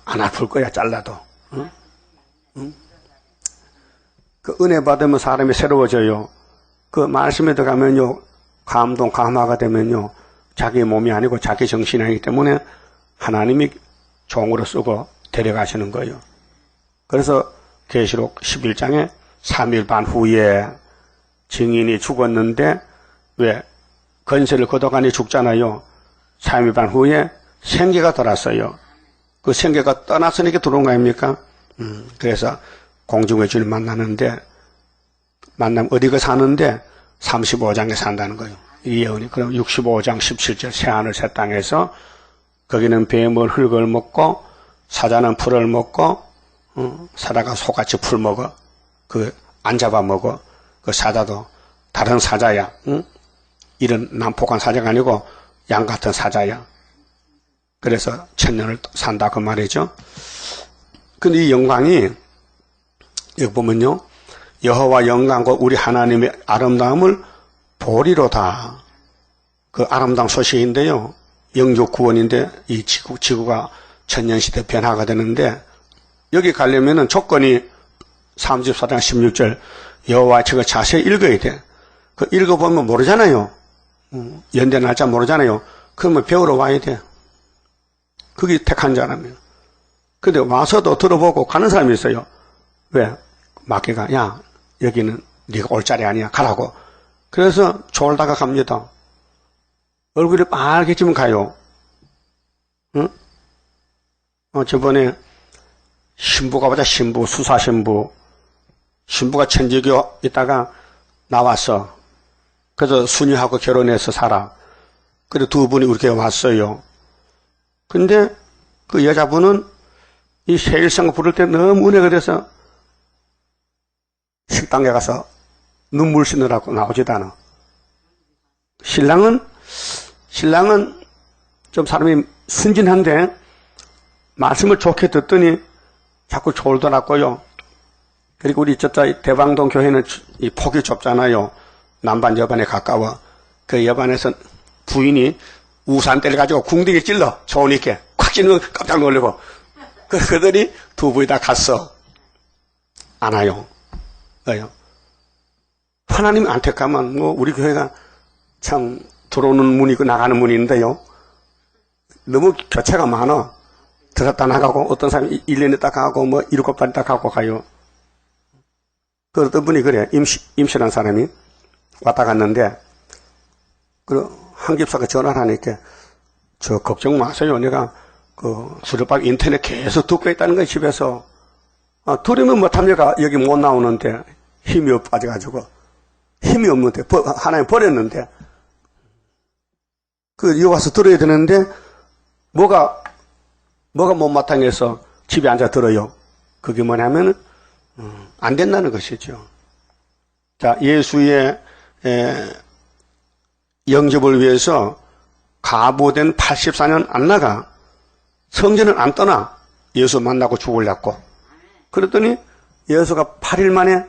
안 아플 거야 잘라도. 응? 응? 그 은혜 받으면 사람이 새로워져요. 그 말씀에 들어가면요 감동 감화가 되면요 자기 몸이 아니고 자기 정신이 아니기 때문에 하나님이 종으로 쓰고 데려가시는 거예요. 그래서 계시록 11장에 3일 반 후에 증인이 죽었는데 왜 건세를 거둬가니 죽잖아요. 3일 반 후에 생계가 돌았어요. 그 생계가 떠났으니까 들어온 거 아닙니까? 그래서 공중의 주님 만나는데 만나면 어디가 사는데 35장에 산다는 거예요. 이 예언이. 그럼 65장 17절 새하늘 새 땅에서 거기는 뱀은 흙을 먹고 사자는 풀을 먹고 사자가 소같이 풀 먹어. 그 안 잡아 먹어. 그 사자도 다른 사자야. 응? 이런 난폭한 사자가 아니고 양 같은 사자야. 그래서 천년을 산다 그 말이죠. 근데 이 영광이 여기 보면요 여호와 영광과 우리 하나님의 아름다움을 보리로다. 그 아름다운 소식인데요 영육 구원인데 이 지구가 천년시대 변화가 되는데 여기 가려면은 조건이 34장 16절 여호와의 책을 자세히 읽어야 돼. 그 읽어보면 모르잖아요. 연대 날짜 모르잖아요. 그러면 배우러 와야 돼. 그게 택한 자라면. 근데 와서도 들어보고 가는 사람이 있어요. 왜? 마귀가 야 여기는 네가 올 자리 아니야 가라고. 그래서 졸다가 갑니다. 얼굴이 빨개지면 가요. 응? 저번에 신부가 보자 신부 수사 신부가 천주교 있다가 나왔어. 그래서 수녀하고 결혼해서 살아. 그래서 두 분이 우리 교회 왔어요. 근데 그 여자분은 이 세일성 부를 때 너무 은혜가 돼서 식당에 가서 눈물 씻느라고 나오지도 않아. 신랑은 좀 사람이 순진한데 말씀을 좋게 듣더니 자꾸 졸더라고요. 그리고 우리 대방동 교회는 이 폭이 좁잖아요. 남반 여반에 가까워. 그 여반에서 부인이 우산 때려가지고 궁둥이 찔러. 좋으니까 콱 찔르면 깜짝 놀라고. 그러더니 두 분이 다 갔어. 안 와요. 왜요? 하나님이 안 택하면 우리 교회가 참 들어오는 문이 있고 나가는 문이 있는데요. 너무 교체가 많아. 들었다 나가고 어떤 사람이 1년에 딱 가고 뭐 7달 딱 가고 가요. 그 어떤 분이 그래. 임신한 사람이 왔다 갔는데 그 한집사가 전화를 하니까 저 걱정 마세요. 내가 그 수렵밥 인터넷 계속 듣고 있다는 거예요. 집에서. 들으면 뭐 탐내가 여기 못 나오는데 힘이 빠져가지고 힘이 없는데 하나님 버렸는데 여기 와서 들어야 되는데 뭐가 못마땅해서 집에 앉아 들어요. 그게 뭐냐면 안 된다는 것이죠. 자, 예수의 영접을 위해서 가부된 84년 안 나가. 성전을 안 떠나. 예수 만나고 죽으려고. 그랬더니 예수가 8일 만에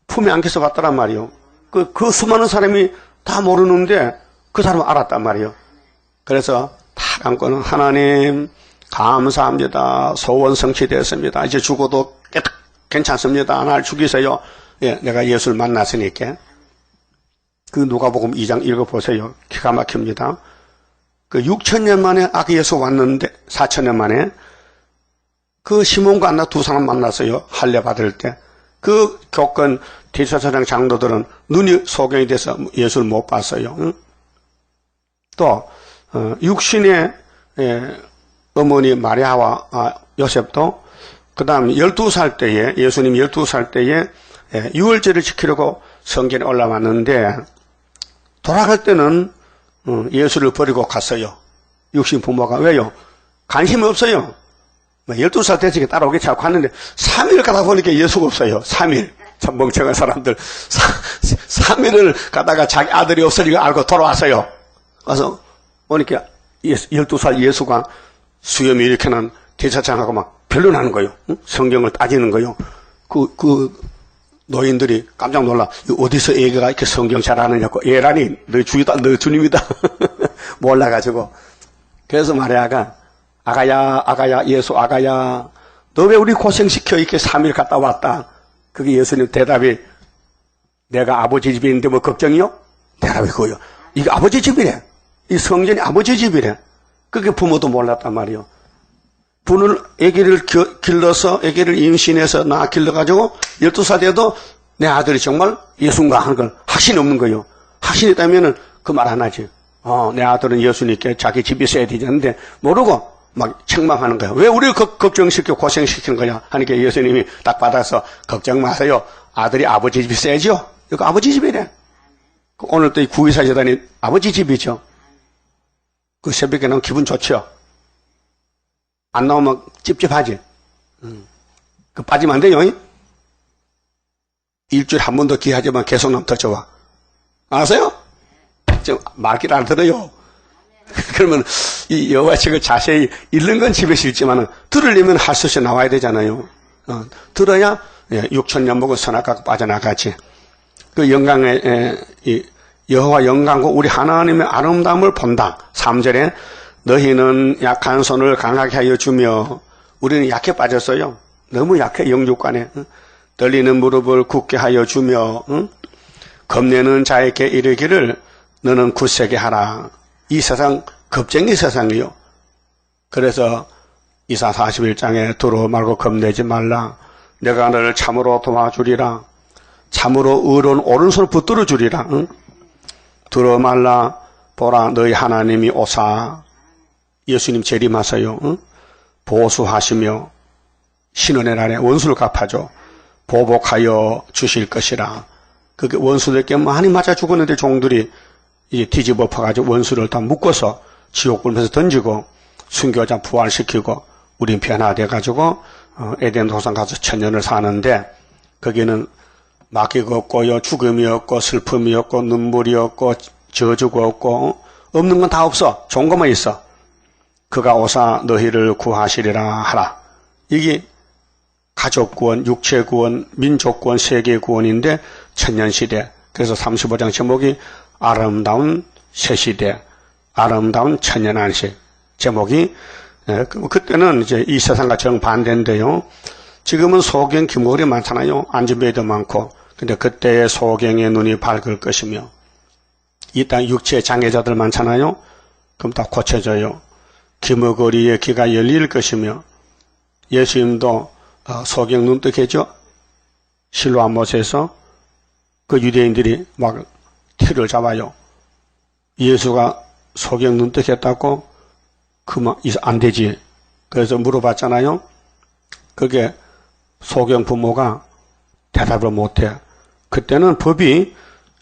품에 안겨서 갔더란 말이요. 그 수많은 사람이 다 모르는데 그 사람은 알았단 말이요. 그래서 다 안고는 하나님 감사합니다. 소원 성취되었습니다. 이제 죽어도 괜찮습니다. 날 죽이세요. 예, 내가 예수를 만났으니까. 그 누가복음 2장 읽어보세요. 기가 막힙니다. 6,000년 만에 예수 왔는데 4,000년 만에 그 시몬과 안나 두 사람 만났어요. 할례 받을 때. 그 교권 대제사장 장로들은 눈이 소경이 돼서 예수를 못 봤어요. 응? 또 육신의 어머니 마리아와 요셉도 그 다음 12살 때에 예수님 12살 때에 유월절을 지키려고 성전에 올라왔는데 돌아갈 때는 예수를 버리고 갔어요. 육신 부모가. 왜요? 관심이 없어요. 12살 때쯤에 따라오기 자꾸 갔는데 3일 가다 보니까 예수가 없어요. 3일. 참 멍청한 사람들. 3일을 가다가 자기 아들이 없으니까 알고 돌아왔어요. 와서 보니까 12살 예수가 수염이 이렇게 난 대사장하고 막 변론하는 거예요. 성경을 따지는 거예요. 노인들이 깜짝 놀라. 어디서 애가 이렇게 성경 잘 아느냐고. 애라니, 너 주님이다. 몰라가지고. 그래서 마리아가, 아가야, 예수 아가야. 너 왜 우리 고생시켜? 이렇게 3일 갔다 왔다. 그게 예수님 대답이, 내가 아버지 집에 있는데 뭐 걱정이요? 대답이 그거요. 이게 아버지 집이래. 이 성전이 아버지 집이래. 그게 부모도 몰랐단 말이요. 분을 아기를 길러서 아기를 임신해서 낳아 길러가지고 12살 돼도 내 아들이 정말 예수인가 하는 걸 확신이 없는 거예요. 확신이 있다면은 그 말 안 하지. 내 아들은 예수님께 자기 집에 있어야 되는데 모르고 막 책망하는 거예요. 왜 우리를 걱정시키고 고생시키는 거냐 하니까 예수님이 딱 받아서 걱정 마세요. 아들이 아버지 집에 있어야죠. 이거 아버지 집이래. 오늘 또 이 구의사 재단이 아버지 집이죠. 그 새벽에 나오면 기분 좋죠. 안 나오면 찝찝하지. 그 빠지면 안 돼요. 일주일에 한 번 더 기하지만 계속 나면 더 좋아. 아세요? 좀 말귀를 알아들어요. 그러면 이 여호와의 책을 자세히 읽는 건 집에서 읽지만 들으려면 할 수 없이 나와야 되잖아요. 들어야 6,000년 먹은 선악과가 빠져나가지. 그 영광의 여호와 영광과 우리 하나님의 아름다움을 본다. 3절에 너희는 약한 손을 강하게 하여 주며 우리는 약해 빠졌어요. 너무 약해 영육간에. 떨리는 무릎을 굳게 하여 주며 겁내는 자에게 이르기를 너는 굳세게 하라. 이 세상 겁쟁이 세상이요. 그래서 이사 41장에 두려워 말고 겁내지 말라. 내가 너를 참으로 도와주리라. 참으로 의로운 오른손을 붙들어 주리라. 두려워 말라. 보라 너희 하나님이 오사. 예수님 재림하세요. 보수하시며 신원의 날에 원수를 갚아줘. 보복하여 주실 것이라. 그게 원수들께 많이 맞아 죽었는데 종들이 이제 뒤집어 퍼가지고 원수를 다 묶어서 지옥불에서 던지고 순교자 부활시키고 우린 변화돼가지고 에덴 동산 가서 1000년을 사는데 거기는 마귀가 없고요, 죽음이 없고 슬픔이 없고 눈물이 없고 저주가 없고 없는 건 다 없어. 좋은 것만 있어. 그가 오사 너희를 구하시리라 하라. 이게 가족 구원, 육체 구원, 민족 구원, 세계 구원인데 천년시대. 그래서 35장 제목이 아름다운 새시대, 아름다운 천년안식. 제목이 그때는 이제 이 세상과 정반대인데요. 지금은 소경 기물이 많잖아요. 안전벨도 많고. 근데 그때의 소경의 눈이 밝을 것이며 이 땅 육체 장애자들 많잖아요. 그럼 다 고쳐져요. 기머거리의 귀가 열릴 것이며 예수님도 소경 눈뜨겠죠. 실로암 못에서 그 유대인들이 막 티를 잡아요. 예수가 소경 눈뜨겠다고 그만 안 되지. 그래서 물어봤잖아요. 그게 소경 부모가 대답을 못해. 그때는 법이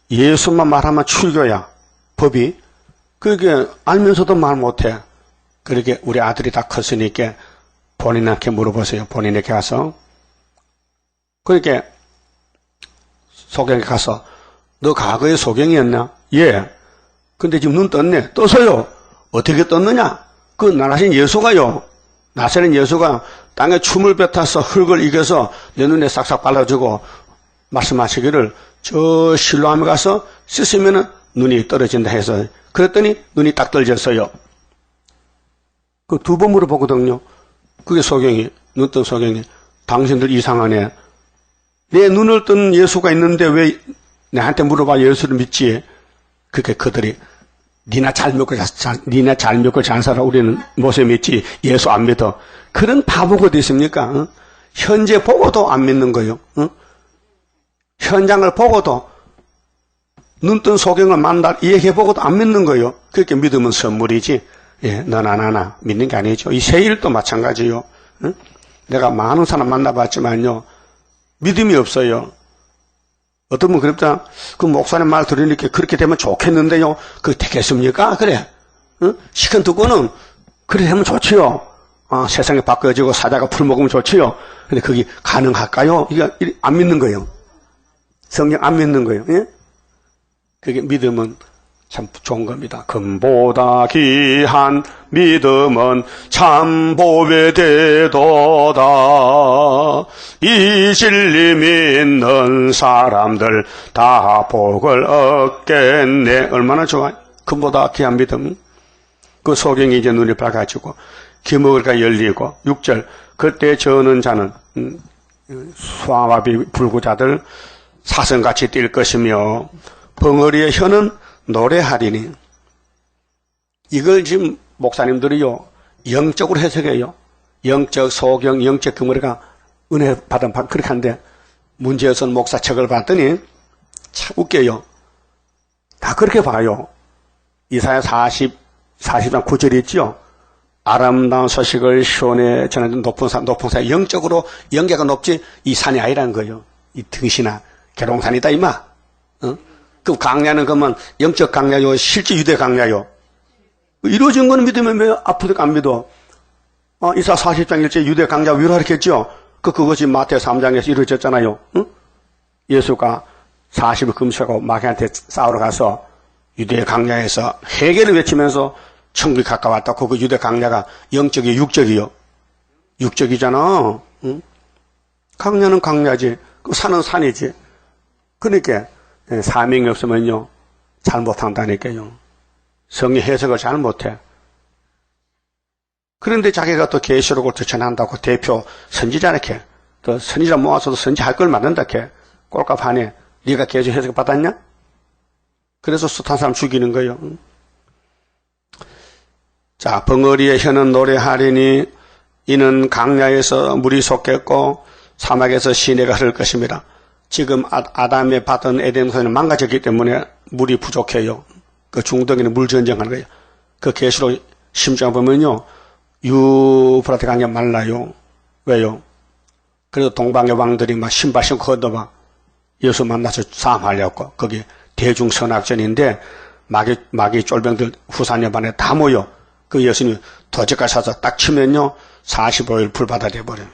예수만 말하면 출교야. 법이. 그게 알면서도 말 못해. 그렇게 우리 아들이 다 컸으니까 본인한테 물어보세요. 본인에게 가서. 그렇게 소경에 가서 너 과거에 소경이었나? 예. 근데 지금 눈 떴네. 떠서요. 어떻게 떴느냐? 그 나라신 예수가요. 나사렛 예수가 땅에 춤을 뱉어서 흙을 이겨서 내 눈에 싹싹 발라주고 말씀하시기를 저 실로암에 가서 씻으면 눈이 떨어진다 해서 그랬더니 눈이 딱 떨어졌어요. 그 두 번 물어보거든요. 그게 소경이, 눈 뜬 소경이. 당신들 이상하네. 내 눈을 뜬 예수가 있는데 왜 나한테 물어봐 예수를 믿지? 그렇게 그들이 니나 잘 먹고 잘 살아. 우리는 모세 믿지. 예수 안 믿어. 그런 바보가 어디 있습니까? 응? 현재 보고도 안 믿는 거예요. 응? 현장을 보고도 눈뜬 소경을 만나 얘기해보고도 안 믿는 거예요. 그렇게 믿으면 선물이지. 예, 넌 안 하나 믿는 게 아니죠. 이 세일도 마찬가지요. 응? 내가 많은 사람 만나봤지만요. 믿음이 없어요. 어떤 분 그랬다. 그 목사님 말 들으니까 그렇게 되면 좋겠는데요. 그게 되겠습니까? 그래. 응? 시간 듣고는 그래 되면 좋지요. 세상이 바뀌어지고 사자가 풀 먹으면 좋지요. 근데 그게 가능할까요? 이게 안 믿는 거예요. 성경 안 믿는 거예요. 예? 그게 믿음은 참 좋은 겁니다. 금보다 귀한 믿음은 참 보배되도다. 이 진리 믿는 사람들 다 복을 얻겠네. 얼마나 좋아요. 금보다 귀한 믿음. 그 소경이 이제 눈이 밝아지고 기머리가 열리고 6절 그때 저는 자는 수아와비 불구자들 사슴같이 뛸 것이며 벙어리의 혀는 노래하리니. 이걸 지금 목사님들이요 영적으로 해석해요. 영적 소경, 영적 기머리가 은혜 받은 그렇게 하는데 문제여선 목사 책을 봤더니 참 웃겨요. 다 그렇게 봐요. 이사야 40장 9절이 있죠. 아름다운 소식을 시온에 전하는 높은 산, 영적으로 영계가 높지 이 산이 아니라는 거예요. 이 등신아 계룡산이다 이마. 그 강야는 그러면 영적 강야요, 실제 유대 강야요. 이루어진 거는 믿으면 왜 앞으로 안 믿어? 이사 40장 1절 유대 강야 위로하겠죠. 그것이 마태오 3장에서 이루어졌잖아요. 응? 예수가 40일 금식하고 마귀한테 싸우러 가서 유대 강야에서 회개를 외치면서 천국이 가까웠다고. 그 유대 강야가 영적이요, 육적이요? 육적이잖아. 응? 강야는 강야지. 그 산은 산이지. 그러니까 사명이 없으면요 잘못한다니까요. 성경 해석을 잘 못해. 그런데 자기가 또 계시록을 더 전한다고 대표 선지자 이렇게 또 선지자 모아서도 선지할 걸 만든다 이렇게 꼴값하네. 네가 계시록 해석 받았냐? 그래서 숱한 사람 죽이는 거예요. 자, 벙어리의 혀는 노래하리니 이는 강야에서 물이 솟겠고 사막에서 시내가 흐를 것입니다. 지금 아담의 받은 에덴 동산은 망가졌기 때문에 물이 부족해요. 그 중동에는 물 전쟁하는 거예요. 그 계시록 10장 보면요. 유프라테 강이 말라요. 왜요? 그래서 동방의 왕들이 막 신발 신고 건너와 예수 만나서 싸움하려고. 거기 대중선악전인데 마귀 쫄병들 후산여반에 다 모여. 그 예수님 도적가 사서 딱 치면요. 45일 불바다 돼버려요.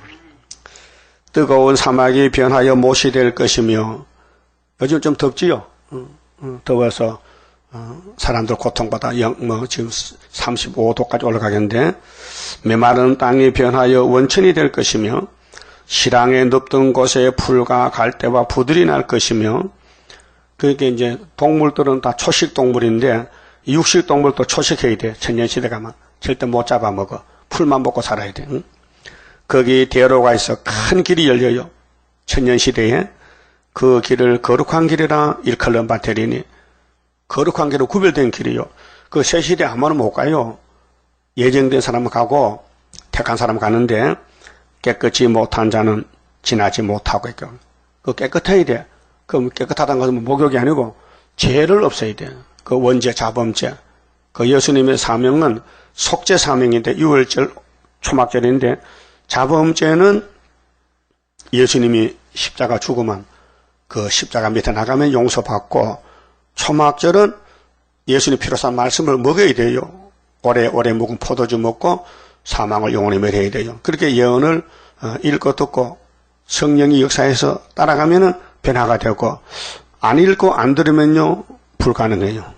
뜨거운 사막이 변하여 못이 될 것이며. 요즘 좀 덥지요? 더워서 사람들 고통받아 지금 35도까지 올라가겠는데 메마른 땅이 변하여 원천이 될 것이며 실황에 눕던 곳에 풀과 갈대와 부들이 날 것이며. 그러니까 이제 동물들은 다 초식 동물인데 육식 동물도 초식해야 돼. 천년시대 가면 절대 못 잡아먹어. 풀만 먹고 살아야 돼. 응? 거기 대로가 있어 큰 길이 열려요. 천년시대에 그 길을 거룩한 길이라 일컬는 바테리니 거룩한 길로 구별된 길이요. 그 새 시대 아무나 못 가요. 예정된 사람은 가고 택한 사람은 가는데 깨끗이 못한 자는 지나지 못하고 있고. 그 깨끗해야 돼. 그 깨끗하다는 것은 목욕이 아니고 죄를 없애야 돼. 그 원죄, 자범죄. 그 예수님의 사명은 속죄 사명인데 6월절 초막절인데 자범죄는 예수님이 십자가 죽으면 그 십자가 밑에 나가면 용서받고 초막절은 예수님 피로 산 말씀을 먹어야 돼요. 오래 묵은 포도주 먹고 사망을 영원히 멸해야 돼요. 그렇게 예언을 읽고 듣고 성령이 역사해서 따라가면은 변화가 되고 안 읽고 안 들으면요 불가능해요.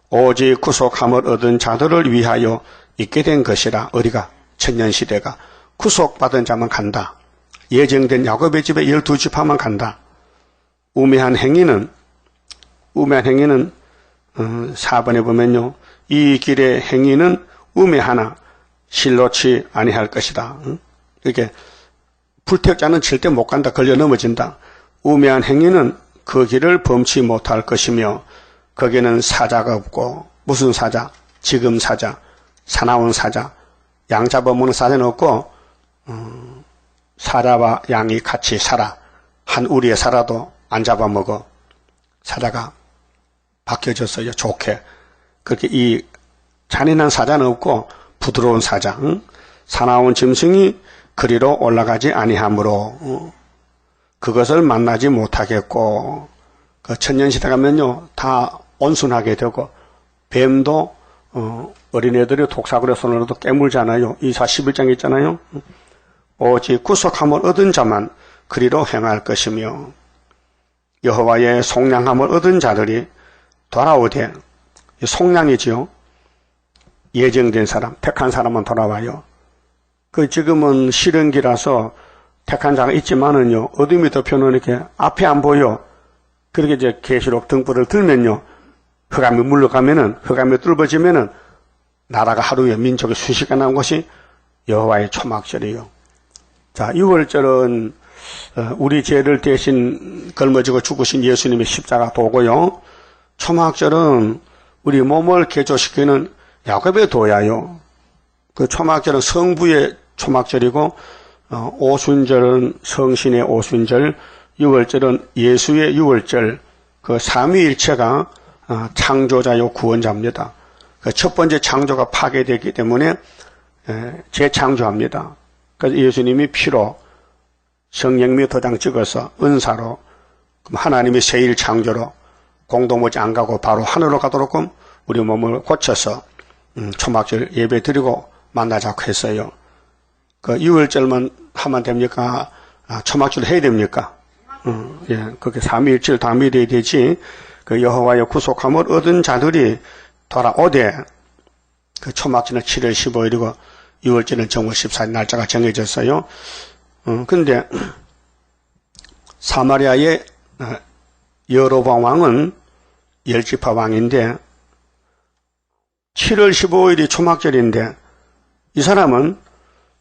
오직 구속함을 얻은 자들을 위하여 있게 된 것이라. 어디가? 천년시대가. 구속받은 자만 간다. 예정된 야곱의 집에 12지파만 간다. 우매한 행위는 4번에 보면요. 이 길의 행위는 우매하나 실로치 아니할 것이다. 이렇게 불택자는 절대 못 간다. 걸려 넘어진다. 우매한 행위는 그 길을 범치 못할 것이며 거기는 사자가 없고. 무슨 사자? 지금 사자, 사나운 사자. 양 잡아먹는 사자는 없고 사자와 양이 같이 살아. 한 우리에 살아도 안 잡아먹어. 사자가 바뀌어졌어요. 좋게. 그렇게 이 잔인한 사자는 없고 부드러운 사자. 사나운 짐승이 그리로 올라가지 아니하므로 그것을 만나지 못하겠고. 그 천년시대 가면요 다 온순하게 되고 뱀도 어린애들이 독사구려 손으로도 깨물잖아요. 이사 11장 있잖아요. 오직 구속함을 얻은 자만 그리로 행할 것이며 여호와의 속량함을 얻은 자들이 돌아오되. 속량이지요. 예정된 사람, 택한 사람만 돌아와요. 그 지금은 시련기라서 택한 자가 있지만은요 어둠이 덮여놓은 이렇게 앞에 안 보여. 그렇게 이제 계시록 등불을 들면요 흑암이 물러가면은, 흑암이 뚫어지면은 나라가 하루에 민족이 수시가 나온 것이 여호와의 초막절이에요. 자, 6월절은 우리 죄를 대신 걸머지고 죽으신 예수님의 십자가 도고요. 초막절은 우리 몸을 개조시키는 야곱의 도야요. 그 초막절은 성부의 초막절이고 오순절은 성신의 오순절, 6월절은 예수의 6월절. 그 삼위일체가 창조자요 구원자입니다. 그 첫 번째 창조가 파괴되기 때문에 재창조합니다. 그래서 예수님이 피로 성령미 도장 찍어서 은사로 하나님의 세일 창조로 공동묘지 안 가고 바로 하늘로 가도록 우리 몸을 고쳐서 초막절 예배 드리고 만나자고 했어요. 그 6월절만 하면 됩니까? 초막절 해야 됩니까? 예, 그렇게 삼위일체를 다 믿어야 되지. 그 여호와의 구속함을 얻은 자들이 돌아오되. 그 초막절은 7월 15일이고 6월절은 정월 14일 날짜가 정해졌어요. 근데 사마리아의 여로보암 왕은 열지파 왕인데 7월 15일이 초막절인데 이 사람은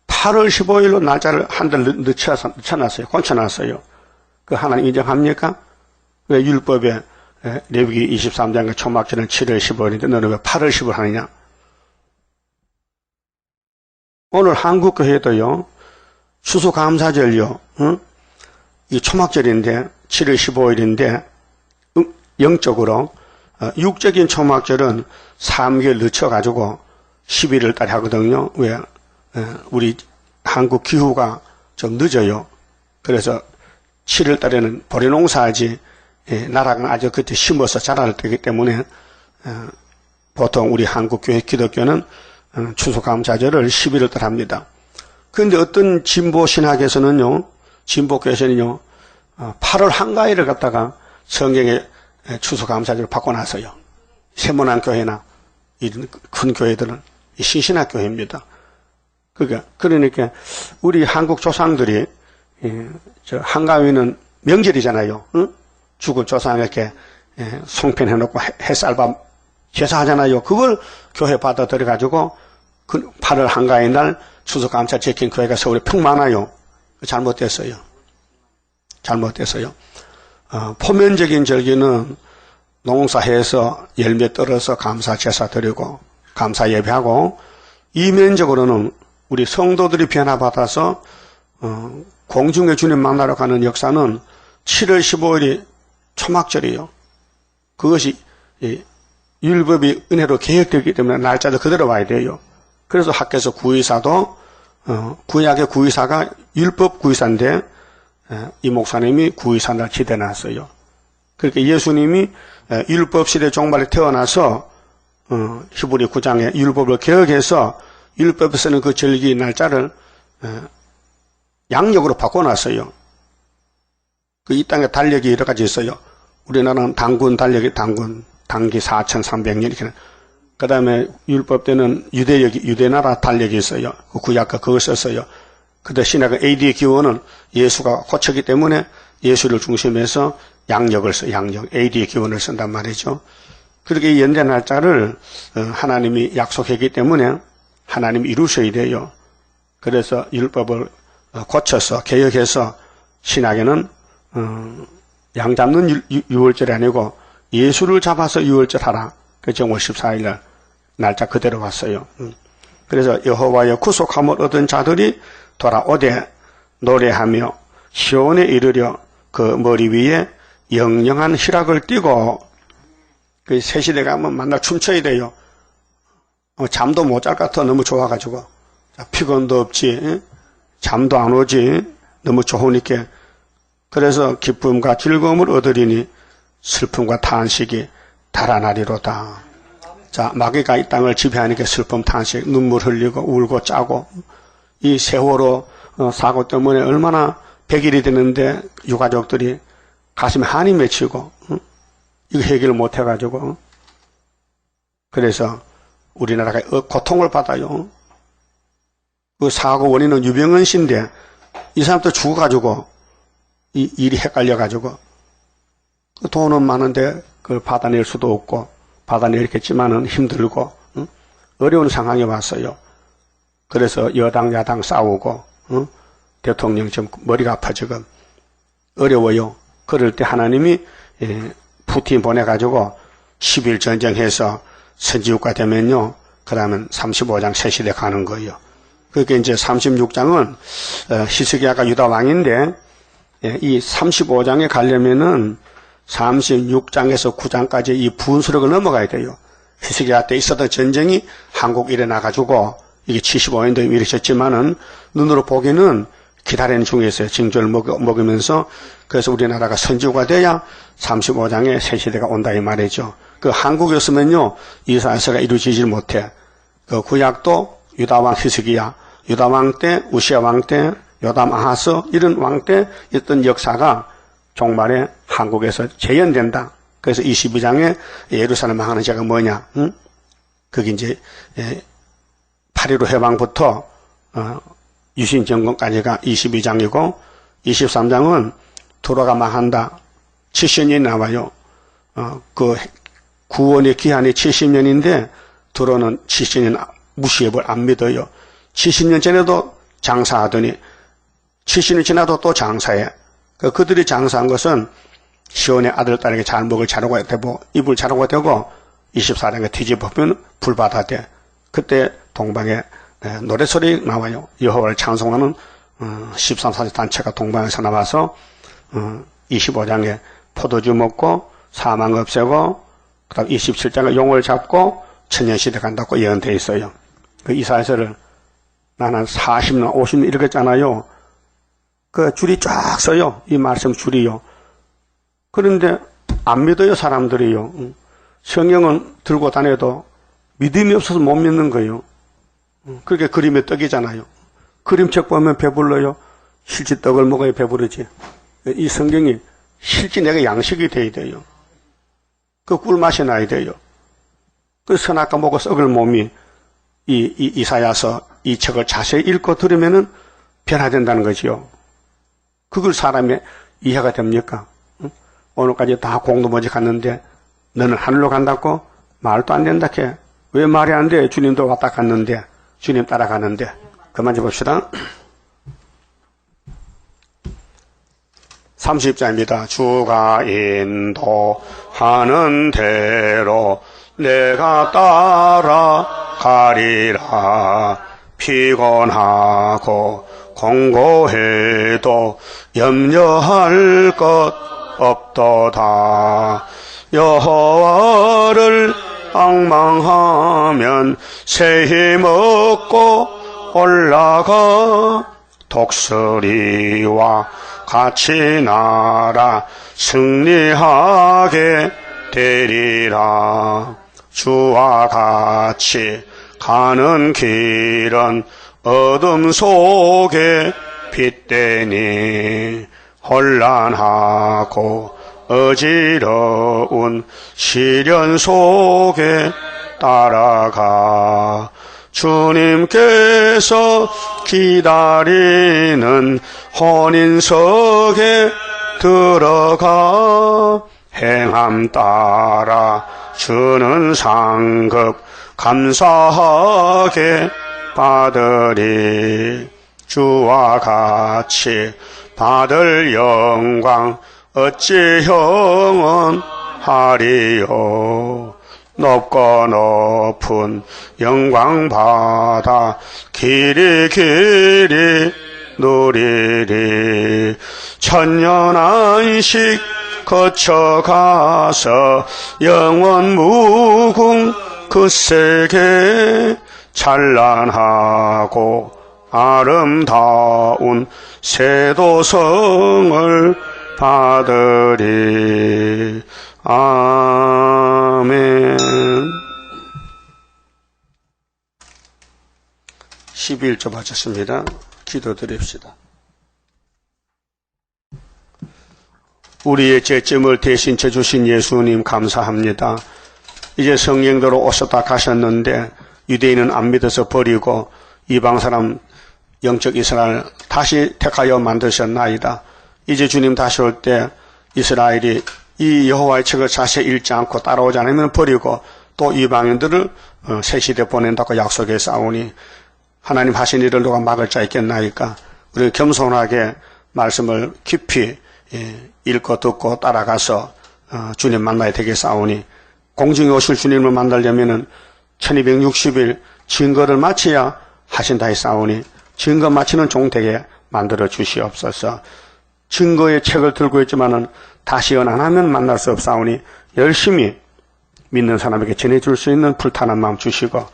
8월 15일로 날짜를 한 달 늦춰놨어요. 꽂혀놨어요. 그 하나님 인정합니까? 왜 율법에 레위기 23장의 초막절은 7월 15일인데 너는 왜 8월 15일 하느냐? 오늘 한국교회도요. 추수감사절요. 이 초막절인데 7월 15일인데 영적으로 육적인 초막절은 3개월 늦춰가지고 11월 달에 하거든요. 왜? 우리 한국 기후가 좀 늦어요. 그래서 7월 달에는 보리농사하지 나라가 아주 그때 심어서 자랄 때이기 때문에 보통 우리 한국교회 기독교는 추수감사절을 11월 달 합니다. 그런데 어떤 진보 신학에서는요, 진보교회에서는요, 8월 한가위를 갖다가 성경에 추수감사절을 바꿔놨어요. 세모난 교회나 이런 큰 교회들은 신신학 교회입니다. 그러니까 우리 한국 조상들이 저 한가위는 명절이잖아요. 응? 죽은 조상에게 송편해놓고 햇살밥 제사하잖아요. 그걸 교회 받아들여가지고 그 8월 한가위 날 추수감사 지킨 교회가 서울에 평 많아요. 잘못됐어요. 잘못됐어요. 포면적인 절기는 농사해서 열매 떨어서 감사 제사 드리고 감사 예배하고, 이면적으로는 우리 성도들이 변화받아서 공중의 주님 만나러 가는 역사는 7월 15일이 초막절이에요. 그것이 율법이 은혜로 개혁되기 때문에 날짜도 그대로 와야 돼요. 그래서 학교에서 구의사도 구약의 구의사가 율법 구의사인데 이 목사님이 구의사 날 지대놨어요. 그렇게 예수님이 율법 시대 종말에 태어나서 히브리 9장에 율법을 개혁해서 율법에서는 그 절기 날짜를 양력으로 바꿔놨어요. 그 이 땅에 달력이 여러 가지 있어요. 우리나라는 단군 달력이 단기 4,300년 이렇게. 그 다음에 율법 때는 유대나라 달력이 있어요. 구약과 그걸 썼어요. 그 대신에 AD 기원은 예수가 고쳤기 때문에 예수를 중심해서 양력을 써, 양력. AD 기원을 쓴단 말이죠. 그렇게 이 연대 날짜를 하나님이 약속했기 때문에 하나님이 이루셔야 돼요. 그래서 율법을 고쳐서 개혁해서 신약에는 양 잡는 유월절이 아니고 예수를 잡아서 유월절 하라. 그 정월 14일 날 날짜 그대로 왔어요. 그래서 여호와의 구속함을 얻은 자들이 돌아오되 노래하며 시온에 이르려 그 머리 위에 영영한 희락을 띠고, 그 새시대 가면 만나 춤춰야 돼요. 잠도 못 잘 것 같아. 너무 좋아가지고. 피곤도 없지. 잠도 안 오지. 너무 좋으니까. 그래서 기쁨과 즐거움을 얻으리니 슬픔과 탄식이 달아나리로다. 자, 마귀가 이 땅을 지배하니까 슬픔, 탄식, 눈물 흘리고 울고 짜고, 이 세월호 사고 때문에 얼마나 100일이 되는데 유가족들이 가슴에 한이 맺히고 이거 해결을 못 해가지고, 그래서 우리나라가 고통을 받아요. 그 사고 원인은 유병헌 씨인데 이 사람도 죽어가지고 이 일이 헷갈려가지고 돈은 많은데 그걸 받아낼 수도 없고, 받아내겠지만은 힘들고 어려운 상황이 왔어요. 그래서 여당 야당 싸우고 대통령 지금 머리가 아파 지금 어려워요. 그럴 때 하나님이 푸틴 보내가지고 10일 전쟁해서 선지국가 되면요, 그 다음은 35장 새시대 가는 거예요. 그러니까 이제 36장은 히스기야가 유다 왕인데, 이 35장에 가려면은 36장에서 9장까지 이 분수령을 넘어가야 돼요. 히스기야 때 있었던 전쟁이 한국 일어나가지고 이게 75년도에 일으켰지만은 눈으로 보기는 기다리는 중에 있어요. 징조를 먹으면서. 그래서 우리나라가 선지국가 돼야 35장에 새 시대가 온다 이 말이죠. 그 한국이었으면요, 이스라엘서가 이루어지질 못해. 그 구약도 유다왕 히스기야, 유다왕 때, 우시야 왕 때, 요담 아하스 이런 왕 때 있던 역사가 종말에 한국에서 재현된다. 그래서 22장에 예루살렘 하는 죄가 뭐냐? 그게 이제 8.15 해방부터 유신 정권까지가 22장이고 23장은 도로가 망한다. 70년이 나와요. 그 구원의 기한이 70년인데 도로는 70년 무시해볼 안 믿어요. 70년 전에도 장사하더니 70년 지나도 또 장사해. 그들이 장사한 것은 시온의 아들, 딸에게 잘 먹을 자료가 되고 입을 자료가 되고 24장에 뒤집어보면 불바다 돼. 그때 동방에 노래소리 나와요. 여호와를 찬송하는 13, 14 단체가 동방에서 나와서 25장에 포도주 먹고 사망 없애고, 그 다음 27장에 용을 잡고 천년시대 간다고 예언되어 있어요. 그 이사야서를 나는 40년, 50년 읽었잖아요. 그 줄이 쫙 써요. 이 말씀 줄이요. 그런데 안 믿어요, 사람들이요. 성경은 들고 다녀도 믿음이 없어서 못 믿는 거예요. 그렇게 그림의 떡이잖아요. 그림책 보면 배불러요. 실제 떡을 먹어야 배부르지. 이 성경이 실제 내가 양식이 돼야 돼요. 그 꿀맛이 나야 돼요. 그 선악과 먹고 썩을 몸이 이사야서 이 책을 자세히 읽고 들으면은 변화된다는 거지요. 그걸 사람이 이해가 됩니까? 오늘까지 다 공동모지 갔는데 너는 하늘로 간다고? 말도 안 된다 캐. 왜 말이 안 돼? 주님도 왔다 갔는데, 주님 따라가는데. 그만 좀 봅시다. 30자입니다. 주가 인도하는 대로 내가 따라가리라. 피곤하고 공고해도 염려할 것 없도다. 여호와를 앙망하면 새 힘 얻고 올라가. 독수리와 같이 날아 승리하게 되리라. 주와 같이 가는 길은 어둠 속에 빛되니 혼란하고 어지러운 시련 속에 따라가. 주님께서 기다리는 혼인석에 들어가. 행함 따라 주는 상급 감사하게 받으리. 주와 같이 받을 영광 어찌 형언하리요. 높고 높은 영광 받아 길이 누리리. 천년 안식 거쳐가서 영원 무궁 그 세계 찬란하고 아름다운 세도성을 받으리. 아멘. 11조 마쳤습니다. 기도드립시다. 우리의 죄점을 대신 져주신 예수님 감사합니다. 이제 성령대로 오셨다 가셨는데 유대인은 안 믿어서 버리고 이방 사람 영적 이스라엘 다시 택하여 만드셨나이다. 이제 주님 다시 올 때 이스라엘이 이 여호와의 책을 자세히 읽지 않고 따라오지 않으면 버리고 또 이방인들을 새 시대 보낸다고 약속해 싸우니 하나님 하신 일을 누가 막을 자 있겠나이까. 우리 겸손하게 말씀을 깊이 읽고 듣고 따라가서 주님 만나야 되겠사오니 공중에 오실 주님을 만나려면은 1260일 증거를 마쳐야 하신다 했사오니 증거 마치는 종 되게 만들어 주시옵소서. 증거의 책을 들고 있지만은 다시 연한하면 만날 수 없사오니 열심히 믿는 사람에게 전해줄 수 있는 불타는 마음 주시고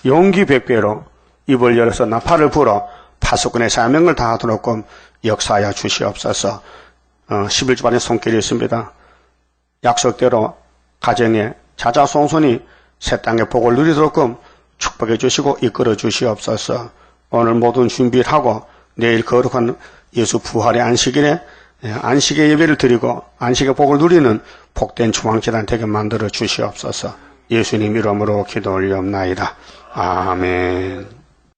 용기 100배로 입을 열어서 나팔을 불어 파수꾼의 사명을 다하도록 역사하여 주시옵소서. 11주반의 손길이 있습니다. 약속대로 가정에 자자손손이 새 땅의 복을 누리도록 축복해 주시고 이끌어 주시옵소서. 오늘 모든 준비를 하고 내일 거룩한 예수 부활의 안식일에 안식의 예배를 드리고 안식의 복을 누리는 복된 중앙재단 되게 만들어 주시옵소서. 예수님 이름으로 기도 올리옵나이다. 아멘.